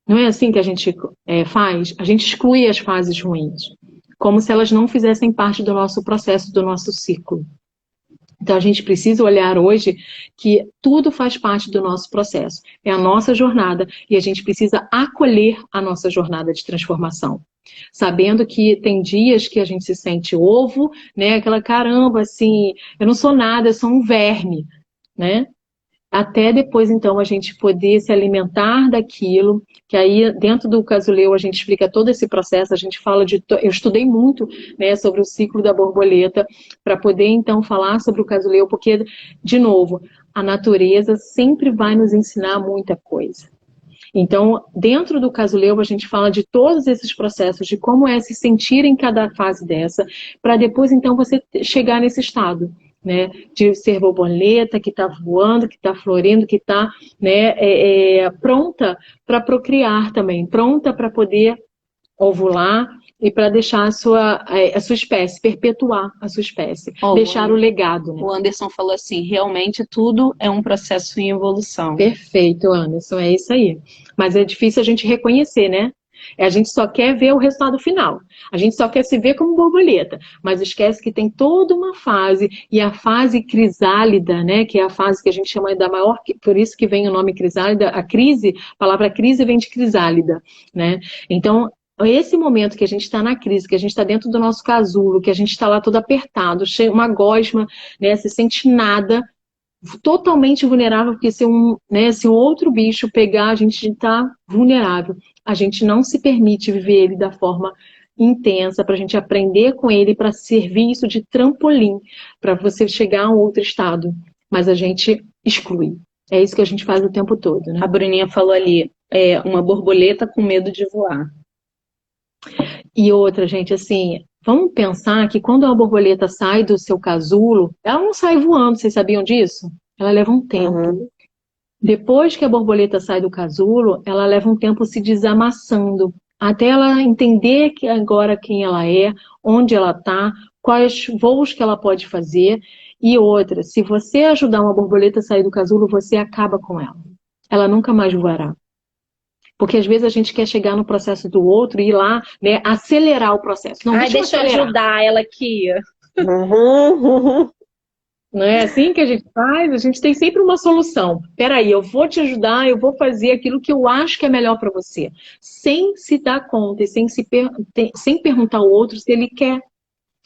Não é assim que a gente faz? A gente exclui as fases ruins, como se elas não fizessem parte do nosso processo, do nosso ciclo. Então a gente precisa olhar hoje que tudo faz parte do nosso processo. É a nossa jornada e a gente precisa acolher a nossa jornada de transformação. Sabendo que tem dias que a gente se sente ovo, né? Aquela caramba, assim, eu não sou nada, eu sou um verme, né? Até depois, então, a gente poder se alimentar daquilo, que aí dentro do Casuleu a gente explica todo esse processo, a gente fala eu estudei muito, né, sobre o ciclo da borboleta, para poder então falar sobre o Casuleu, porque, de novo, a natureza sempre vai nos ensinar muita coisa. Então, dentro do Casuleu, a gente fala de todos esses processos, de como é se sentir em cada fase dessa, para depois, então, você chegar nesse estado, né, de ser borboleta, que está voando, que está florindo, que está, né, pronta para procriar também, pronta para poder ovular e para deixar a sua espécie, perpetuar a sua espécie, deixar o legado. Né? O Anderson falou assim, realmente tudo é um processo em evolução. Perfeito, Anderson, é isso aí. Mas é difícil a gente reconhecer, né? A gente só quer ver o resultado final. A gente só quer se ver como borboleta, mas esquece que tem toda uma fase, e a fase crisálida, né, que é a fase que a gente chama da maior, por isso que vem o nome crisálida, a palavra crise vem de crisálida, né? Então, esse momento que a gente está na crise, que a gente está dentro do nosso casulo, que a gente está lá todo apertado, cheio, uma gosma, né, se sente nada, totalmente vulnerável, porque se um outro bicho pegar, a gente está vulnerável. A gente não se permite viver ele da forma intensa, para a gente aprender com ele, para servir isso de trampolim, para você chegar a um outro estado. Mas a gente exclui. É isso que a gente faz o tempo todo, né? A Bruninha falou ali, uma borboleta com medo de voar. E outra, gente, assim, vamos pensar que quando uma borboleta sai do seu casulo, ela não sai voando, vocês sabiam disso? Ela leva um tempo. Uhum. Depois que a borboleta sai do casulo, ela leva um tempo se desamassando, até ela entender que agora quem ela é, onde ela está, quais voos que ela pode fazer. E outra, se você ajudar uma borboleta a sair do casulo, você acaba com ela. Ela nunca mais voará. Porque às vezes a gente quer chegar no processo do outro e ir lá, né, acelerar o processo. Não, Deixa eu ajudar ela aqui. Uhum. Não é assim que a gente faz? A gente tem sempre uma solução. Peraí, eu vou te ajudar, eu vou fazer aquilo que eu acho que é melhor para você. Sem se dar conta e sem perguntar ao outro se ele quer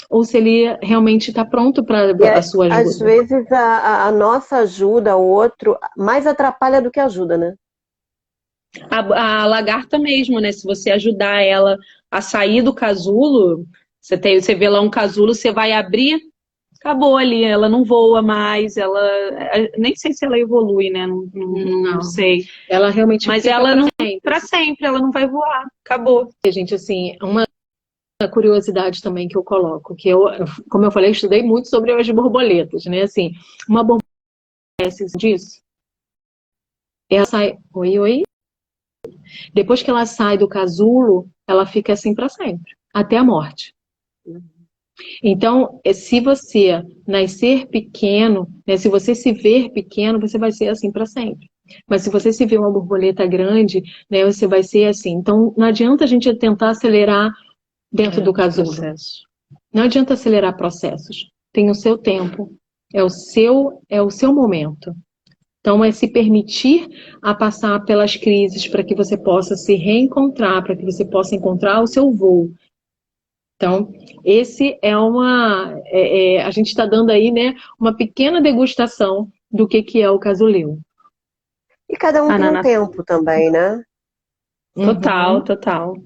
ou se ele realmente está pronto para a sua ajuda. Às vezes a nossa ajuda ao outro mais atrapalha do que ajuda, né? A lagarta mesmo, né? Se você ajudar ela a sair do casulo, você vê lá um casulo, você vai abrir, acabou ali, ela não voa mais, nem sei se ela evolui, né? Não sei. Ela realmente mas ela não, para sempre, ela não vai voar, acabou. Gente, assim, uma curiosidade também que eu coloco, que como eu falei, estudei muito sobre as borboletas, né? Assim, uma borboleta disso, ela sai, oi. Depois que ela sai do casulo, ela fica assim para sempre, até a morte. Então, se você nascer pequeno, né, se você se ver pequeno, você vai ser assim para sempre. Mas se você se ver uma borboleta grande, né, você vai ser assim. Então, não adianta a gente tentar acelerar dentro do casulo. Não adianta acelerar processos. Tem o seu tempo, é o seu momento. Então, é se permitir a passar pelas crises para que você possa se reencontrar, para que você possa encontrar o seu voo. Então, esse a gente está dando aí, né, uma pequena degustação do que é o casuleiro. E cada um tem um tempo também, né? Total.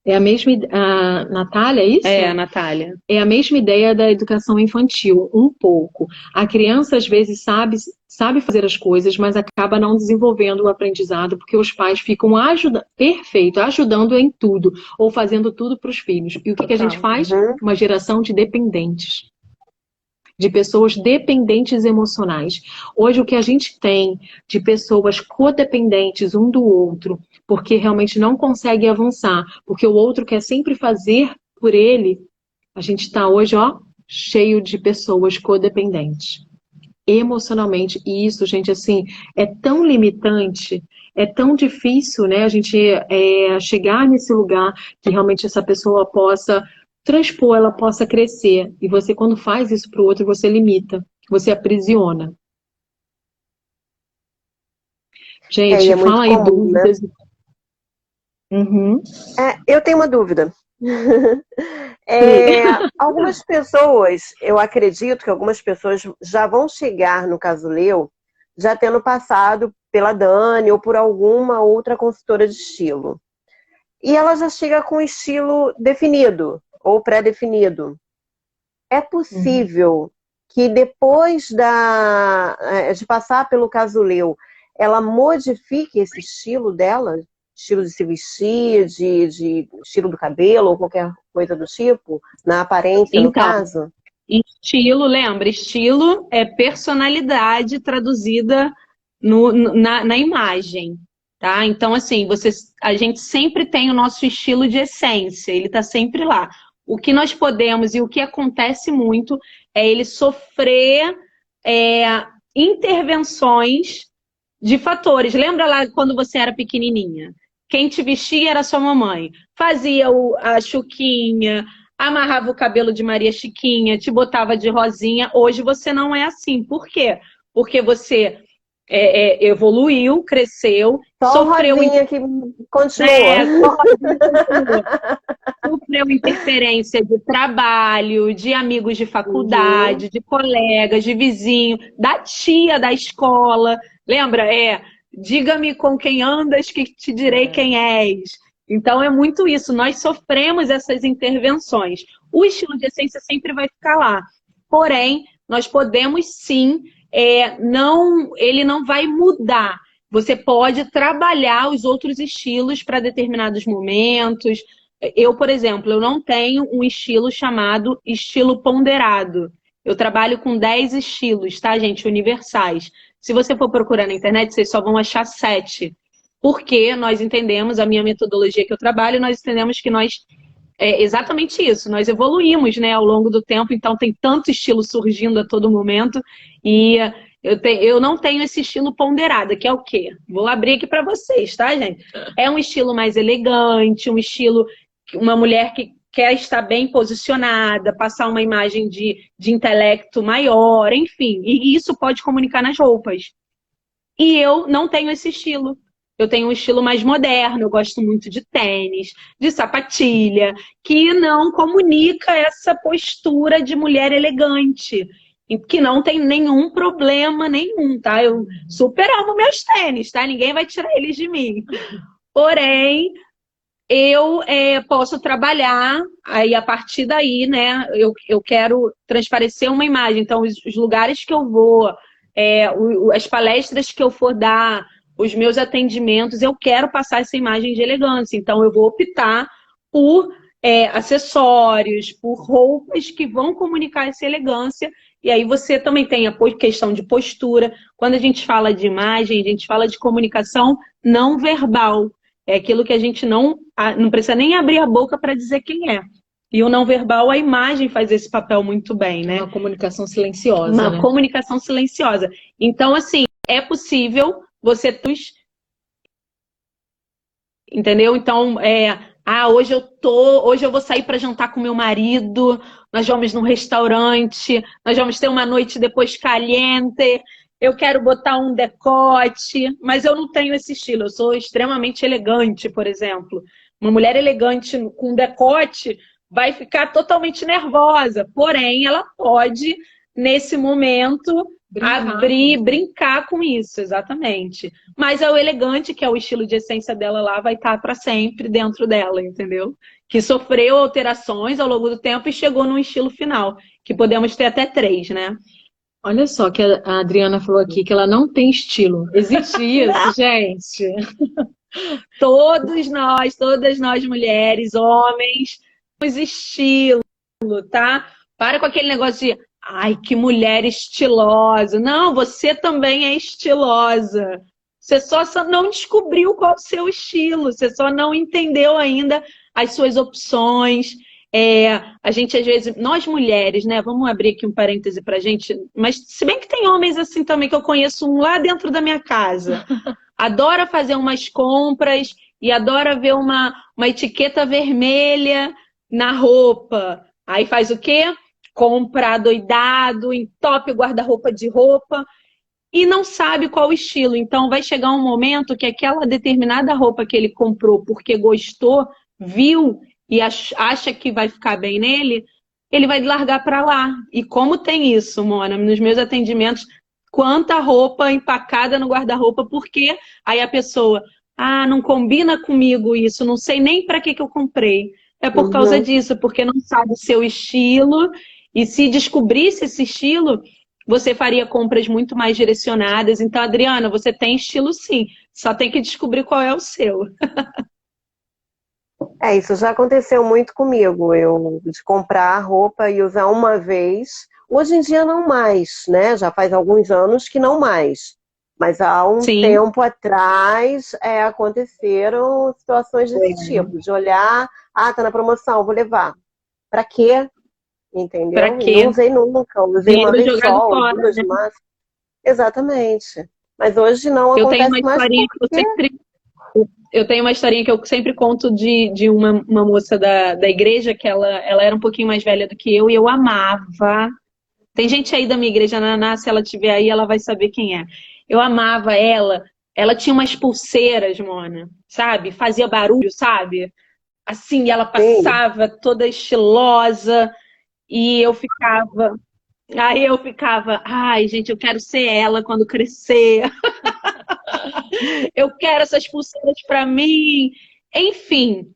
É a mesma, a Natália, é isso? É, a Natália. É a mesma ideia da educação infantil, um pouco. A criança, às vezes, sabe fazer as coisas, mas acaba não desenvolvendo o aprendizado, porque os pais ficam ajudando em tudo, ou fazendo tudo para os filhos. E o que a gente faz? Uma geração de dependentes. De pessoas dependentes emocionais. Hoje, o que a gente tem de pessoas codependentes um do outro, porque realmente não consegue avançar, porque o outro quer sempre fazer por ele, a gente está hoje, cheio de pessoas codependentes. Emocionalmente. E isso, gente, assim, é tão limitante, é tão difícil, né, a gente chegar nesse lugar que realmente essa pessoa possa transpor, ela possa crescer. E você, quando faz isso para o outro, você limita, você aprisiona. Gente, fala aí dúvidas. Né? Eu tenho uma dúvida. Algumas pessoas, eu acredito que algumas pessoas já vão chegar no casuleiro já tendo passado pela Dani ou por alguma outra consultora de estilo. E ela já chega com estilo definido ou pré-definido. É possível que depois de passar pelo casuleiro, ela modifique esse estilo dela? Estilo de se vestir, de estilo do cabelo ou qualquer coisa do tipo, na aparência, no caso? Estilo, lembra? Estilo é personalidade traduzida na imagem, tá? Então, assim, a gente sempre tem o nosso estilo de essência, ele tá sempre lá. O que nós podemos e o que acontece muito é ele sofrer intervenções de fatores. Lembra lá quando você era pequenininha? quem te vestia era sua mamãe. Fazia a chuquinha, amarrava o cabelo de Maria Chiquinha, te botava de rosinha. Hoje você não é assim. Por quê? Porque você evoluiu, cresceu, Só sofreu... Rosinha que continua. Só Rosinha continua. Sofreu interferência de trabalho, de amigos de faculdade, de colegas, de vizinho, da tia da escola. Lembra? Diga-me com quem andas que te direi quem és. Então é muito isso, nós sofremos essas intervenções. O estilo de essência sempre vai ficar lá. Porém, nós podemos sim, ele não vai mudar. Você pode trabalhar os outros estilos para determinados momentos. Eu, por exemplo, eu não tenho um estilo chamado estilo ponderado. Eu trabalho com 10 estilos, tá, gente? Universais. Se você for procurar na internet, vocês só vão achar 7. Porque nós entendemos, a minha metodologia que eu trabalho, nós entendemos que nós... É exatamente isso, nós evoluímos, né, ao longo do tempo, então tem tanto estilo surgindo a todo momento, e eu não tenho esse estilo ponderado, que é o quê? Vou abrir aqui para vocês, tá, gente? É um estilo mais elegante, um estilo... Uma mulher que quer estar bem posicionada, passar uma imagem de intelecto maior, enfim. E isso pode comunicar nas roupas. E eu não tenho esse estilo. Eu tenho um estilo mais moderno, eu gosto muito de tênis, de sapatilha, que não comunica essa postura de mulher elegante, que não tem nenhum problema nenhum, tá? Eu super amo meus tênis, tá? Ninguém vai tirar eles de mim. Porém... eu posso trabalhar, aí a partir daí, né, eu quero transparecer uma imagem. Então, os lugares que eu vou, as palestras que eu for dar, os meus atendimentos, eu quero passar essa imagem de elegância. Então, eu vou optar por acessórios, por roupas que vão comunicar essa elegância. E aí você também tem a questão de postura. Quando a gente fala de imagem, a gente fala de comunicação não verbal. É aquilo que a gente não precisa nem abrir a boca para dizer quem é. E o não verbal, a imagem faz esse papel muito bem, né? Uma comunicação silenciosa, Uma comunicação silenciosa. Então, assim, é possível você... Entendeu? Então, hoje eu vou sair para jantar com meu marido, nós vamos num restaurante, nós vamos ter uma noite depois caliente... Eu quero botar um decote, mas eu não tenho esse estilo. Eu sou extremamente elegante, por exemplo. Uma mulher elegante com decote vai ficar totalmente nervosa. Porém, ela pode, nesse momento, brincar com isso, exatamente. Mas o elegante, que é o estilo de essência dela lá, vai estar para sempre dentro dela, entendeu? Que sofreu alterações ao longo do tempo e chegou num estilo final, que podemos ter até 3, né? Olha só que a Adriana falou aqui que ela não tem estilo. Existe isso, gente? Todas nós mulheres, homens, temos estilo, tá? Para com aquele negócio de, ai, que mulher estilosa. Não, você também é estilosa. Você só não descobriu qual é o seu estilo, você só não entendeu ainda as suas opções. A gente, às vezes, nós mulheres, né? Vamos abrir aqui um parêntese pra gente, mas se bem que tem homens assim também, que eu conheço um lá dentro da minha casa. Adora fazer umas compras e adora ver uma etiqueta vermelha na roupa. Aí faz o quê? Compra adoidado, entope o guarda-roupa de roupa e não sabe qual o estilo. Então vai chegar um momento que aquela determinada roupa que ele comprou porque gostou, viu e acha que vai ficar bem nele, ele vai largar para lá. E como tem isso, Mona, nos meus atendimentos, quanta roupa empacada no guarda-roupa, porque aí a pessoa, não combina comigo isso, não sei nem para que eu comprei. É por causa disso, porque não sabe o seu estilo, e se descobrisse esse estilo, você faria compras muito mais direcionadas. Então, Adriana, você tem estilo sim, só tem que descobrir qual é o seu. Isso já aconteceu muito comigo, de comprar roupa e usar uma vez. Hoje em dia não mais, né? Já faz alguns anos que não mais. Mas há um tempo atrás aconteceram situações desse tipo, de olhar, tá na promoção, vou levar. Pra quê? Entendeu? Pra quê? Não usei nunca, usei uma vez só, duas máximas. Exatamente. Mas hoje não acontece mais. Eu tenho uma historinha que você Eu tenho uma historinha que eu sempre conto de uma moça da igreja, que ela era um pouquinho mais velha do que eu, e eu amava. Tem gente aí da minha igreja, Naná, se ela estiver aí, ela vai saber quem é. Eu amava ela. Ela tinha umas pulseiras, Mona, sabe? Fazia barulho, sabe? Assim, ela Sim. passava toda estilosa, e eu ficava. Aí eu ficava, ai, gente, eu quero ser ela quando crescer. Eu quero essas pulseiras para mim. Enfim,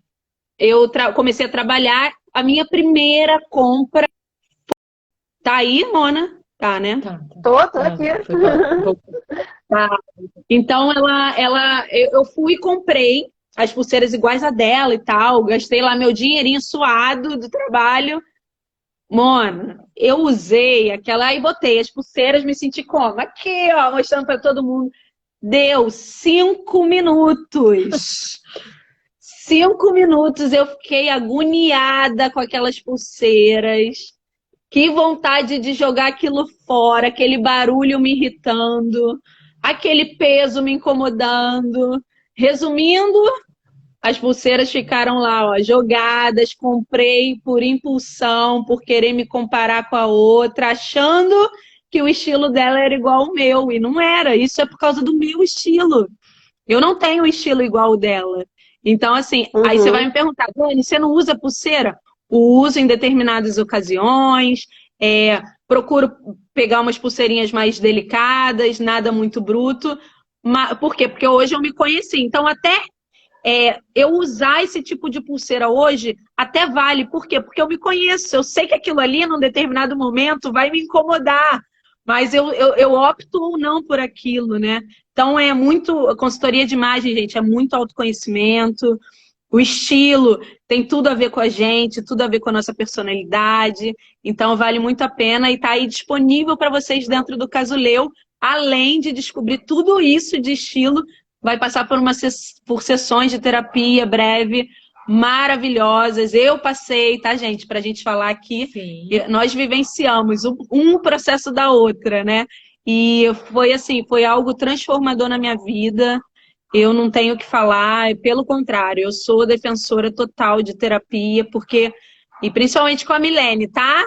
eu comecei a trabalhar. A minha primeira compra. Tá aí, Mona? Tá, né? Tá, Tô tá. aqui. Foi pra... Tá. Então, eu fui e comprei as pulseiras iguais a dela e tal. Gastei lá meu dinheirinho suado do trabalho. Mona, eu usei aquela e botei as pulseiras, me senti como? Aqui, ó, mostrando para todo mundo. Deu 5 minutos. 5 minutos eu fiquei agoniada com aquelas pulseiras. Que vontade de jogar aquilo fora, aquele barulho me irritando, aquele peso me incomodando. Resumindo, as pulseiras ficaram lá, ó, jogadas, comprei por impulsão, por querer me comparar com a outra, achando que o estilo dela era igual ao meu, e não era. Isso é por causa do meu estilo. Eu não tenho um estilo igual ao dela. Então, assim, aí você vai Uhum. me perguntar, Dani, você não usa pulseira? O uso em determinadas ocasiões, procuro pegar umas pulseirinhas mais delicadas, nada muito bruto. Por quê? Porque hoje eu me conheci. Então, até eu usar esse tipo de pulseira hoje, até vale. Por quê? Porque eu me conheço. Eu sei que aquilo ali, num determinado momento, vai me incomodar. Mas eu opto ou não por aquilo, né? Então, é muito... A consultoria de imagem, gente, é muito autoconhecimento. O estilo tem tudo a ver com a gente, tudo a ver com a nossa personalidade. Então, vale muito a pena e está aí disponível para vocês dentro do Casuleu. Além de descobrir tudo isso de estilo, vai passar por sessões de terapia breve, maravilhosas. Eu passei, tá, gente? Para a gente falar aqui, Sim. nós vivenciamos um processo da outra, né? E foi assim, foi algo transformador na minha vida. Eu não tenho o que falar, pelo contrário, eu sou defensora total de terapia, porque, e principalmente com a Milene, tá?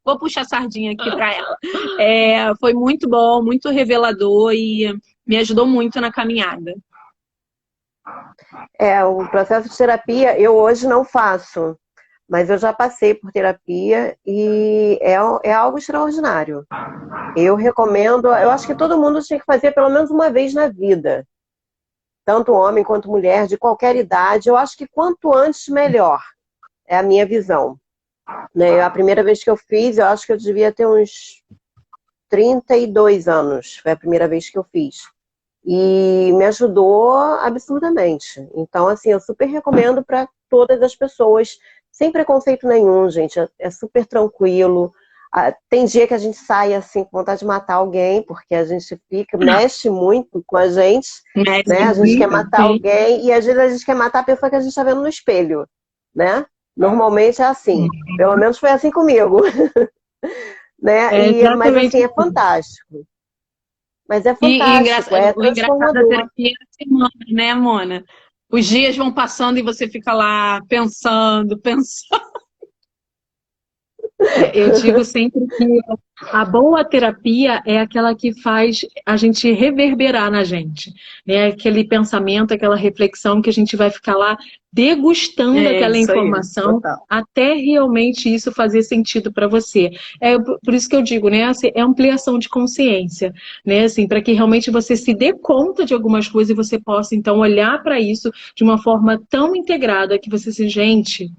Vou puxar a sardinha aqui para ela. Foi muito bom, muito revelador e me ajudou muito na caminhada. O processo de terapia eu hoje não faço, mas eu já passei por terapia e é algo extraordinário. Eu recomendo, eu acho que todo mundo tinha que fazer pelo menos uma vez na vida. Tanto homem quanto mulher, de qualquer idade. Eu acho que quanto antes, melhor. É a minha visão. Né? A primeira vez que eu fiz, eu acho que eu devia ter uns 32 anos. Foi a primeira vez que eu fiz. E me ajudou absurdamente. Então, assim, eu super recomendo para todas as pessoas, sem preconceito nenhum, gente. É super tranquilo. Tem dia que a gente sai assim com vontade de matar alguém, porque a gente mexe muito com a gente, né? A gente quer matar alguém e às vezes a gente quer matar a pessoa que a gente está vendo no espelho, né? Normalmente é assim. Pelo menos foi assim comigo. Né? Mas assim, é fantástico. Mas é fantástico, é o engraçado da transformador. terapia é a semana, né, Mona? Os dias vão passando e você fica lá pensando. Eu digo sempre que a boa terapia é aquela que faz a gente reverberar na gente, né? Aquele pensamento, aquela reflexão que a gente vai ficar lá degustando aquela informação até realmente isso fazer sentido para você. Por isso que eu digo, né? Assim, é ampliação de consciência, né? Assim, para que realmente você se dê conta de algumas coisas e você possa então olhar para isso de uma forma tão integrada que você se, gente,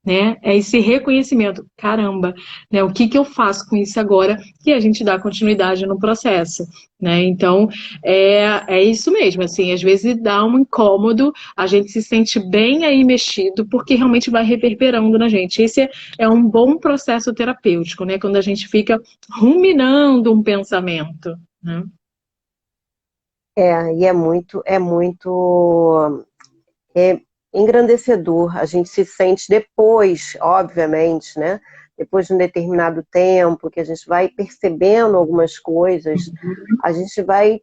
né? É esse reconhecimento, caramba, né? O que eu faço com isso agora? Que a gente dá continuidade no processo, né? Então, é isso mesmo, assim, às vezes dá um incômodo, a gente se sente bem aí mexido, porque realmente vai reverberando na gente. Esse é um bom processo terapêutico, né? Quando a gente fica ruminando um pensamento, né? E é muito engrandecedor. A gente se sente depois, obviamente, né? Depois de um determinado tempo, que a gente vai percebendo algumas coisas, a gente vai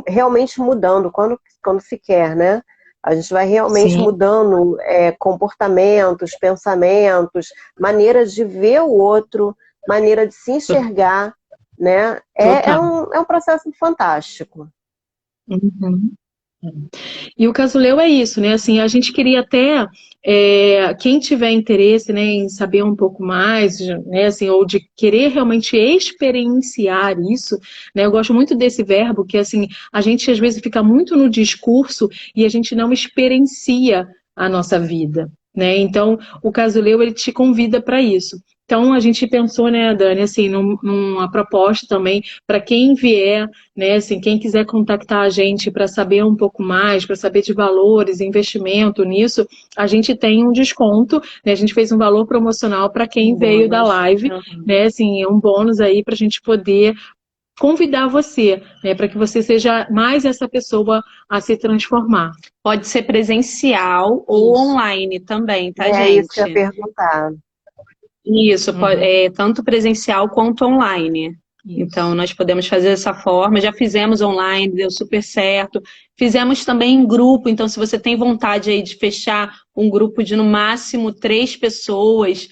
realmente mudando quando se quer, né? A gente vai realmente Sim. mudando comportamentos, pensamentos, maneiras de ver o outro, maneira de se enxergar, né? Total. É um processo fantástico. Uhum. E o Casuleu é isso, né? Assim, a gente queria até, quem tiver interesse, né, em saber um pouco mais, né, assim, ou de querer realmente experienciar isso, né? Eu gosto muito desse verbo, que assim, a gente às vezes fica muito no discurso e a gente não experiencia a nossa vida, né? Então, o Casuleu, ele te convida para isso. Então, a gente pensou, né, Dani, assim, numa proposta também para quem vier, né, assim, quem quiser contactar a gente para saber um pouco mais, para saber de valores, investimento nisso, a gente tem um desconto, né, a gente fez um valor promocional para quem veio da live, né, assim, um bônus aí para a gente poder convidar você, né, para que você seja mais essa pessoa a se transformar. Pode ser presencial ou online também, tá, É isso que eu ia gente? perguntar. Isso, tanto presencial quanto online. Então, nós podemos fazer dessa forma. Já fizemos online, deu super certo. Fizemos também em grupo. Então, se você tem vontade aí de fechar um grupo de no máximo 3 pessoas,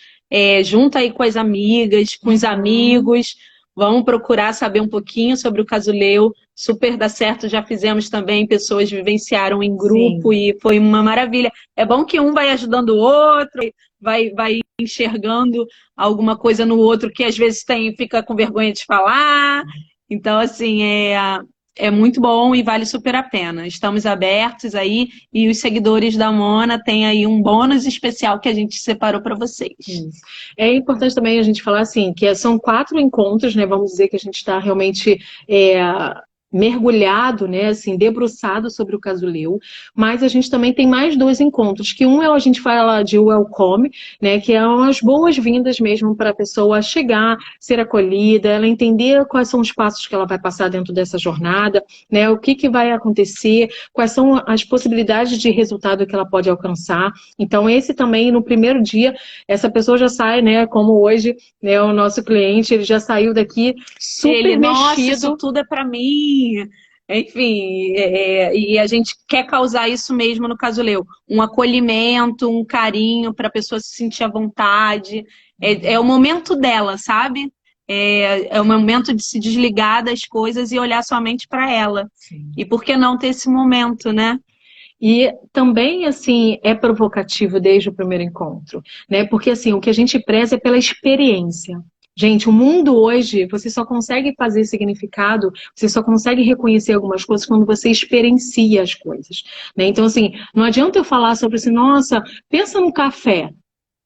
junta aí com as amigas, com os amigos. Vamos procurar saber um pouquinho sobre o Casuleu. Super dá certo. Já fizemos também, pessoas vivenciaram em grupo. Sim. E foi uma maravilha. É bom que um vai ajudando o outro, vai enxergando alguma coisa no outro que às vezes fica com vergonha de falar. Então, assim, é muito bom e vale super a pena. Estamos abertos aí e os seguidores da Mona têm aí um bônus especial que a gente separou para vocês. Isso. É importante também a gente falar assim, que são 4 encontros, né? Vamos dizer que a gente está realmente mergulhado, né, assim, debruçado sobre o Casuleu, mas a gente também tem mais 2 encontros, que um a gente fala de welcome, né, que é umas boas-vindas mesmo para a pessoa chegar, ser acolhida, ela entender quais são os passos que ela vai passar dentro dessa jornada, né, o que vai acontecer, quais são as possibilidades de resultado que ela pode alcançar. Então, esse também, no primeiro dia, essa pessoa já sai, né, como hoje, né, o nosso cliente, ele já saiu daqui super mexido. Nossa, isso tudo é para mim. Enfim, e a gente quer causar isso mesmo no Casuleu. Um acolhimento, um carinho para a pessoa se sentir à vontade. É o momento dela, sabe? É o momento de se desligar das coisas e olhar somente para ela. Sim. E por que não ter esse momento, né? E também, assim, é provocativo desde o primeiro encontro, né? Porque, assim, o que a gente preza é pela experiência. Gente, o mundo hoje, você só consegue fazer significado, você só consegue reconhecer algumas coisas quando você experiencia as coisas, né? Então, assim, não adianta eu falar sobre assim, nossa, pensa no café.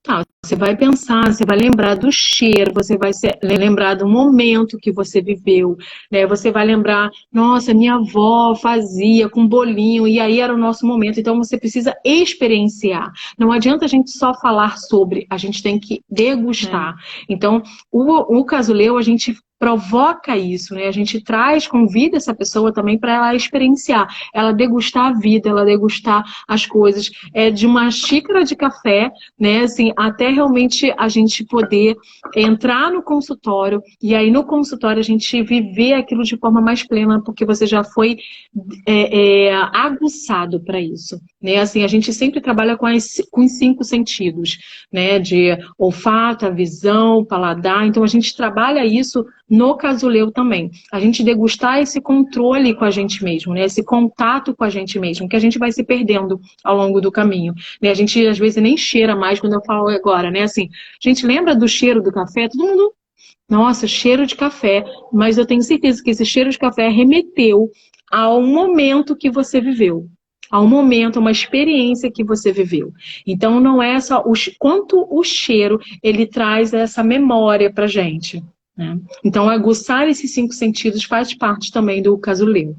Tá, você vai pensar, você vai lembrar do cheiro, você vai lembrar do momento que você viveu, né? Você vai lembrar, nossa, minha avó fazia com bolinho e aí era o nosso momento. Então você precisa experienciar. Não adianta a gente só falar sobre, a gente tem que degustar. Então, o Casuleu, a gente provoca isso, né? A gente convida essa pessoa também para ela experienciar, ela degustar a vida, ela degustar as coisas, de uma xícara de café, né? Assim, até realmente a gente poder entrar no consultório e aí no consultório a gente viver aquilo de forma mais plena, porque você já foi aguçado para isso, né? Assim, a gente sempre trabalha com os 5 sentidos, né? De olfato, a visão, paladar. Então a gente trabalha isso no Casuleu também. A gente degustar esse controle com a gente mesmo, né? Esse contato com a gente mesmo, que a gente vai se perdendo ao longo do caminho, né? A gente às vezes nem cheira mais quando eu falo agora, né? Assim, a gente lembra do cheiro do café? Todo mundo, nossa, cheiro de café, mas eu tenho certeza que esse cheiro de café remeteu ao momento que você viveu, ao momento, uma experiência que você viveu. Então não é só quanto o cheiro ele traz essa memória pra gente, né? Então aguçar esses 5 sentidos faz parte também do Casuleu.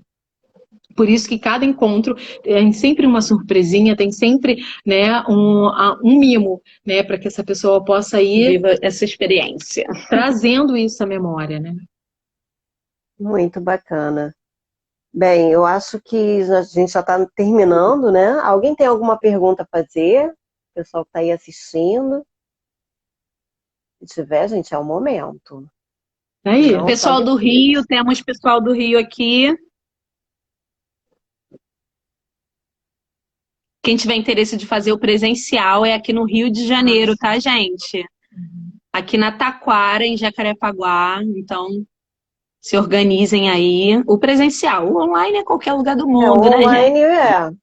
Por isso que cada encontro tem sempre uma surpresinha, tem sempre, né, um mimo, né, para que essa pessoa possa ir viva essa experiência, trazendo isso à memória, né? Muito bacana. Bem, eu acho que a gente já está terminando, né? Alguém tem alguma pergunta a fazer? O pessoal que está aí assistindo. Se tiver, gente, é o momento. Aí, não, pessoal do Rio, temos pessoal do Rio aqui. Quem tiver interesse de fazer o presencial é aqui no Rio de Janeiro, tá, gente? Aqui na Taquara, em Jacarepaguá. Então, se organizem aí. O presencial, o online é qualquer lugar do mundo, né, gente? Online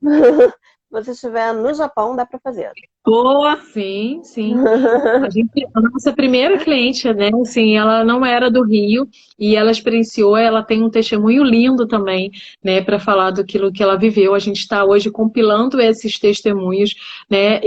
Se você estiver no Japão, dá para fazer. Boa! Sim, sim. A nossa primeira cliente, né, assim, ela não era do Rio e ela experienciou, ela tem um testemunho lindo também, né, para falar daquilo que ela viveu. A gente está hoje compilando esses testemunhos, né,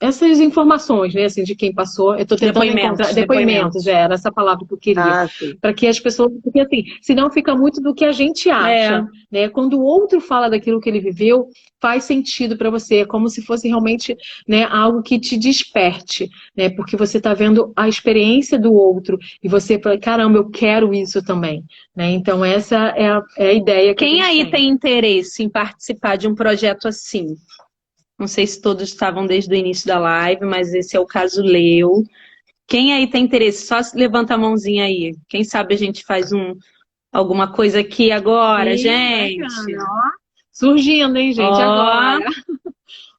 essas informações, né, assim, de quem passou. Eu estou tentando encontrar depoimentos, era essa palavra que eu queria, para que as pessoas, porque assim, senão fica muito do que a gente acha, né? Quando o outro fala daquilo que ele viveu, faz sentido para você, é como se fosse realmente, né, algo que te desperte, né? Porque você está vendo a experiência do outro e você fala, caramba, eu quero isso também, né? Então essa é a ideia que Quem aí tem interesse em participar de um projeto assim? Não sei se todos estavam desde o início da live, mas esse é o caso Leu. Quem aí tem interesse? Só levanta a mãozinha aí. Quem sabe a gente faz alguma coisa aqui agora, gente? Bacana, ó. Surgindo, hein, gente? Agora.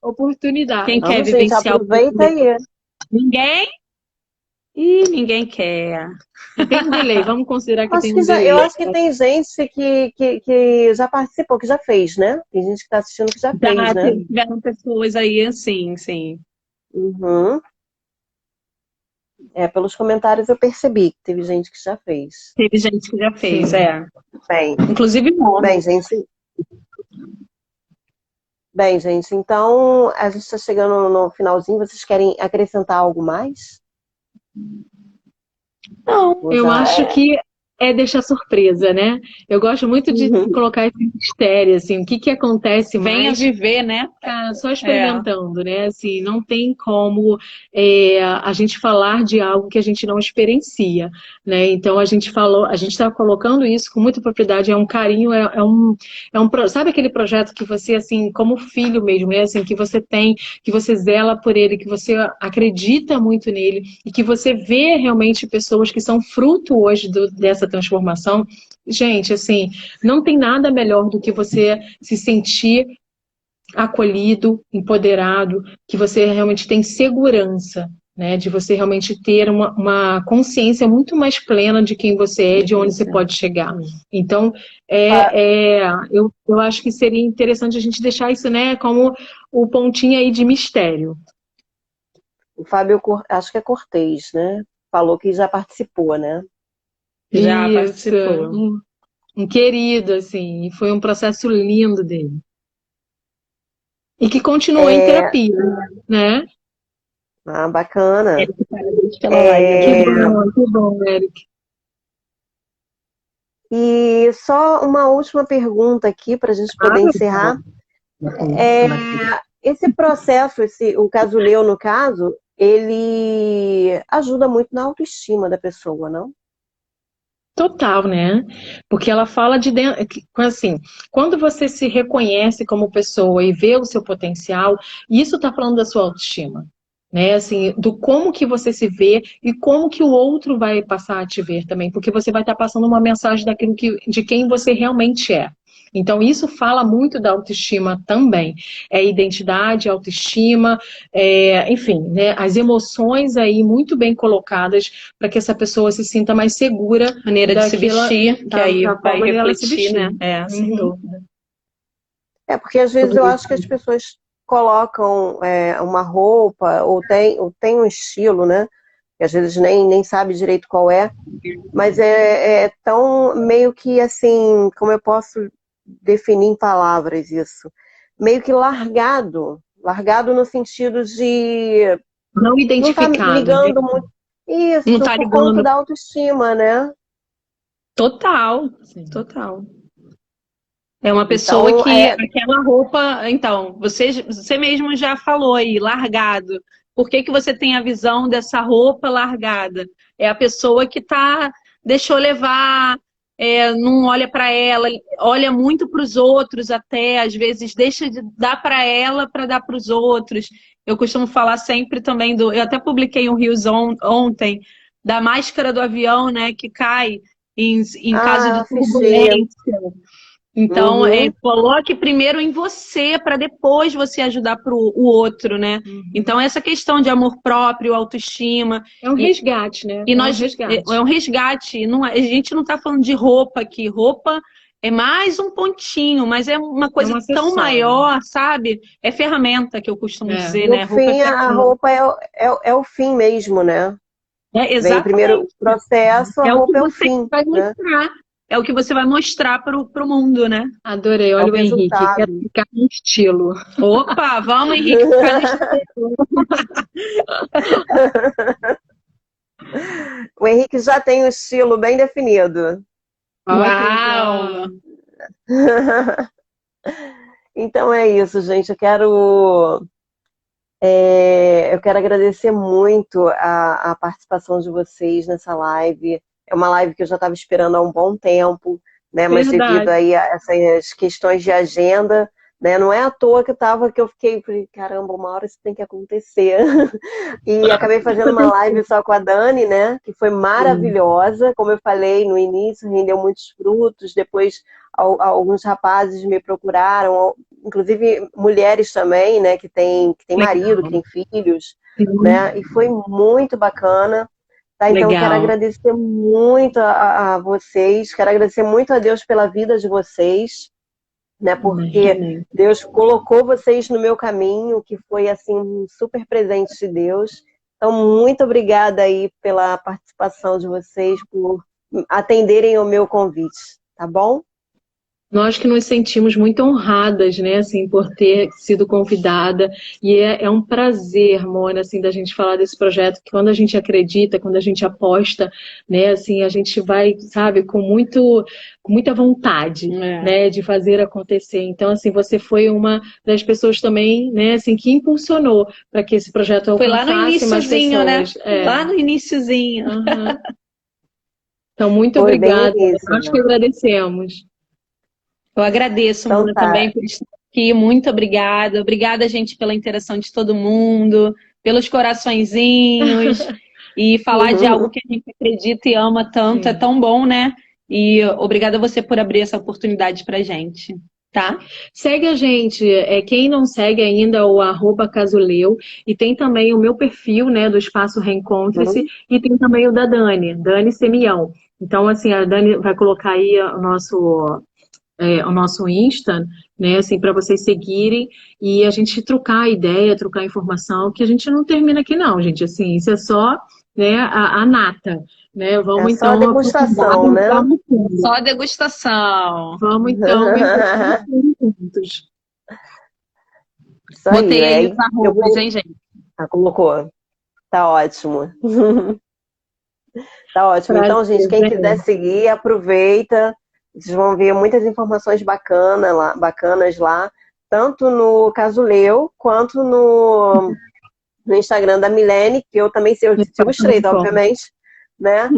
Oportunidade. Quem quer vivenciar? Gente, aproveita aí. Ninguém? Ih, ninguém quer. Tem um delay, vamos considerar que tem um delay. Eu acho que tem gente que já participou, que já fez, né? Tem gente que está assistindo que já fez, né? Tiveram pessoas aí assim, sim. Uhum. Pelos comentários eu percebi que teve gente que já fez. Teve gente que já fez, sim. Bem, inclusive Bem, gente, então a gente está chegando no finalzinho. Vocês querem acrescentar algo mais? Não, eu acho que é deixar surpresa, né? Eu gosto muito de colocar esse mistério, assim, o que acontece mais. Venha viver, né? Só experimentando, né? Assim, não tem como a gente falar de algo que a gente não experiencia, né? Então a gente está colocando isso com muita propriedade, é um carinho, sabe aquele projeto que você, assim, como filho mesmo, né? Assim, que você tem, que você zela por ele, que você acredita muito nele e que você vê realmente pessoas que são fruto hoje dessa transformação. Gente, assim, não tem nada melhor do que você se sentir acolhido, empoderado, que você realmente tem segurança, né? De você realmente ter uma consciência muito mais plena de quem você é, de onde você pode chegar. Então, eu acho que seria interessante a gente deixar isso, né, como o pontinho aí de mistério. O Fábio, acho que é Cortez, né? Falou que já participou, né? Já participou. Um querido, assim, e foi um processo lindo dele. E que continua em terapia, né? Ah, bacana. Que bom, Eric. E só uma última pergunta aqui para a gente poder encerrar. Esse processo, o caso Leu, no caso, ele ajuda muito na autoestima da pessoa, não? Total, né? Porque ela fala de dentro, assim, quando você se reconhece como pessoa e vê o seu potencial, isso está falando da sua autoestima, né? Assim, do como que você se vê e como que o outro vai passar a te ver também, porque você vai estar passando uma mensagem de quem você realmente é. Então, isso fala muito da autoestima também. É identidade, autoestima, enfim, né, as emoções aí muito bem colocadas para que essa pessoa se sinta mais segura. Maneira de se vestir, que aí vai refletir, né? Sem dúvida. Porque às vezes eu acho que as pessoas colocam uma roupa ou tem um estilo, né? Que às vezes nem sabe direito qual é, mas é tão meio que assim, como eu posso definir em palavras isso, meio que largado no sentido de não identificado, não tá ligando muito isso, não tá por conta da autoestima, né? Total. É uma pessoa então, que aquela roupa, então, você mesmo já falou aí, largado. Por que você tem a visão dessa roupa largada? É a pessoa que deixou levar, não olha para ela, olha muito para os outros até, às vezes deixa de dar para ela para dar para os outros. Eu costumo falar sempre também eu até publiquei um Reels ontem, da máscara do avião, né, que cai em caso de turbulência. Então, coloque primeiro em você, para depois você ajudar o outro, né? Então, essa questão de amor próprio, autoestima. É um resgate, né? E nós, é um resgate. Não, a gente não está falando de roupa aqui. Roupa é mais um pontinho, mas é uma coisa tão maior, sabe? É ferramenta, que eu costumo dizer, né? No fim, a roupa é o fim mesmo, né? Exatamente. Vem o primeiro processo, a roupa é o fim. Vai mostrar. É o que você vai mostrar para o mundo, né? Adorei. Olha o Henrique, quero ficar no estilo. Opa, vamos, Henrique, ficar no estilo. O Henrique já tem um estilo bem definido. Uau! Então é isso, gente. Eu quero agradecer muito a participação de vocês nessa live. É uma live que eu já estava esperando há um bom tempo, né? Mas devido aí a essas questões de agenda, né? Não é à toa que eu fiquei, caramba, uma hora isso tem que acontecer. E acabei fazendo uma live só com a Dani, né? Que foi maravilhosa. Como eu falei no início, rendeu muitos frutos. Depois alguns rapazes me procuraram, inclusive mulheres também, né? Que tem marido, que tem filhos, né? E foi muito bacana. Tá, então, eu quero agradecer muito a vocês, quero agradecer muito a Deus pela vida de vocês, né? Porque Deus colocou vocês no meu caminho, que foi, assim, um super presente de Deus. Então, muito obrigada aí pela participação de vocês, por atenderem ao meu convite, tá bom? Nós que nos sentimos muito honradas, né, assim, por ter sido convidada, e é um prazer, Mona, assim, da gente falar desse projeto, que quando a gente acredita, quando a gente aposta, né, assim, a gente vai, sabe, com muita vontade, né, de fazer acontecer. Então, assim, você foi uma das pessoas também, né, assim, que impulsionou para que esse projeto alcançasse mais pessoas. Foi lá no iniciozinho, né? Lá no iniciozinho. Então, muito obrigada. Nós que agradecemos. Eu agradeço, então, Mona, também por estar aqui. Muito obrigada. Obrigada, gente, pela interação de todo mundo, pelos coraçõezinhos. E falar de algo que a gente acredita e ama tanto é tão bom, né? E obrigada a você por abrir essa oportunidade pra gente. Tá? Segue a gente, quem não segue ainda, o @Casuleu, e tem também o meu perfil, né, do Espaço Reencontre-se, e tem também o da Dani Semião. Então, assim, a Dani vai colocar aí o nosso Insta, né, assim, para vocês seguirem e a gente trocar ideia, trocar informação, que a gente não termina aqui não, gente, assim, isso é só, né, a nata, né, vamos só a degustação, né? Só a degustação. Vamos então juntos. Botei aí os arrobas, hein, gente? Colocou. Tá ótimo. Tá ótimo. Então, gente, quem quiser seguir, aproveita. Vocês vão ver muitas informações bacanas lá, tanto no Casuleu, quanto no Instagram da Milene, que eu também sigo estreito, obviamente, né?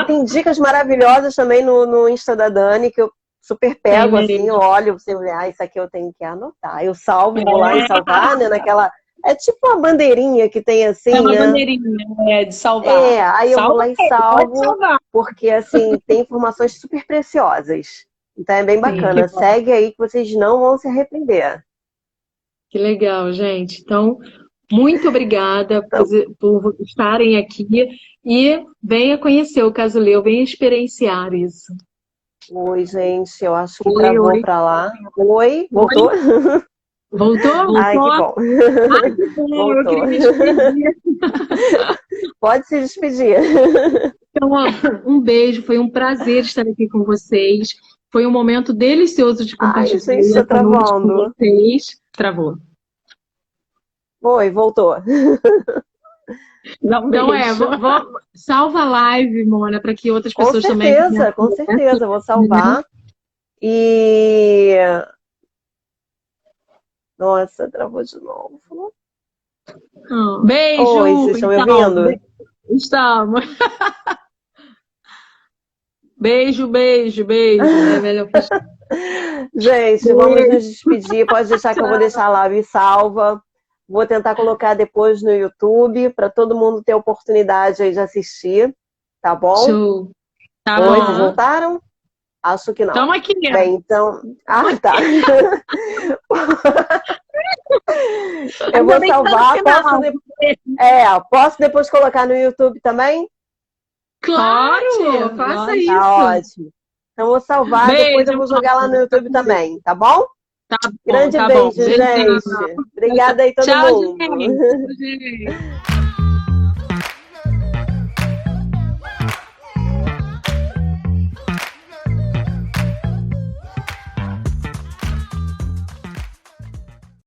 E tem dicas maravilhosas também no Insta da Dani, que eu super pego, assim, eu olho, você vê, isso aqui eu tenho que anotar. Eu salvo, vou lá e salvar, né, naquela... É tipo uma bandeirinha que tem assim, né? É uma bandeirinha, de salvar. Aí eu vou lá e salvo, porque assim, tem informações super preciosas. Então é bem bacana. Segue aí que vocês não vão se arrepender. Que legal, gente. Então, muito obrigada por estarem aqui e venha conhecer o Casuleu, venha experienciar isso. Oi, gente, eu acho que travou pra lá. Oi, voltou? Voltou? Ai, que bom. Ai, que bom. Voltou. Eu queria me despedir. Pode se despedir. Então, um beijo, foi um prazer estar aqui com vocês. Foi um momento delicioso de compartilhar com vocês. Travou. Oi, voltou. Então salva a live, Mona, para que outras pessoas também... Com certeza, vou salvar. E... Nossa, travou de novo. Beijo! Oi, vocês estão me ouvindo? Estamos. Beijo. É melhor fechar. Gente, vamos nos despedir. Pode deixar que eu vou deixar a live salva. Vou tentar colocar depois no YouTube para todo mundo ter a oportunidade aí de assistir. Tá bom? Show. Tá Oi, bom. vocês voltaram? Acho que não. Estamos aqui. Bem, então... Ah, tá. Eu vou salvar. Posso depois colocar no YouTube também? Claro, faça isso. Tá ótimo. Então, eu vou salvar, depois eu vou jogar lá no YouTube também, tá bom? Tá bom, Grande tá beijo, bom. gente. Obrigada aí, todo Tchau, mundo. gente.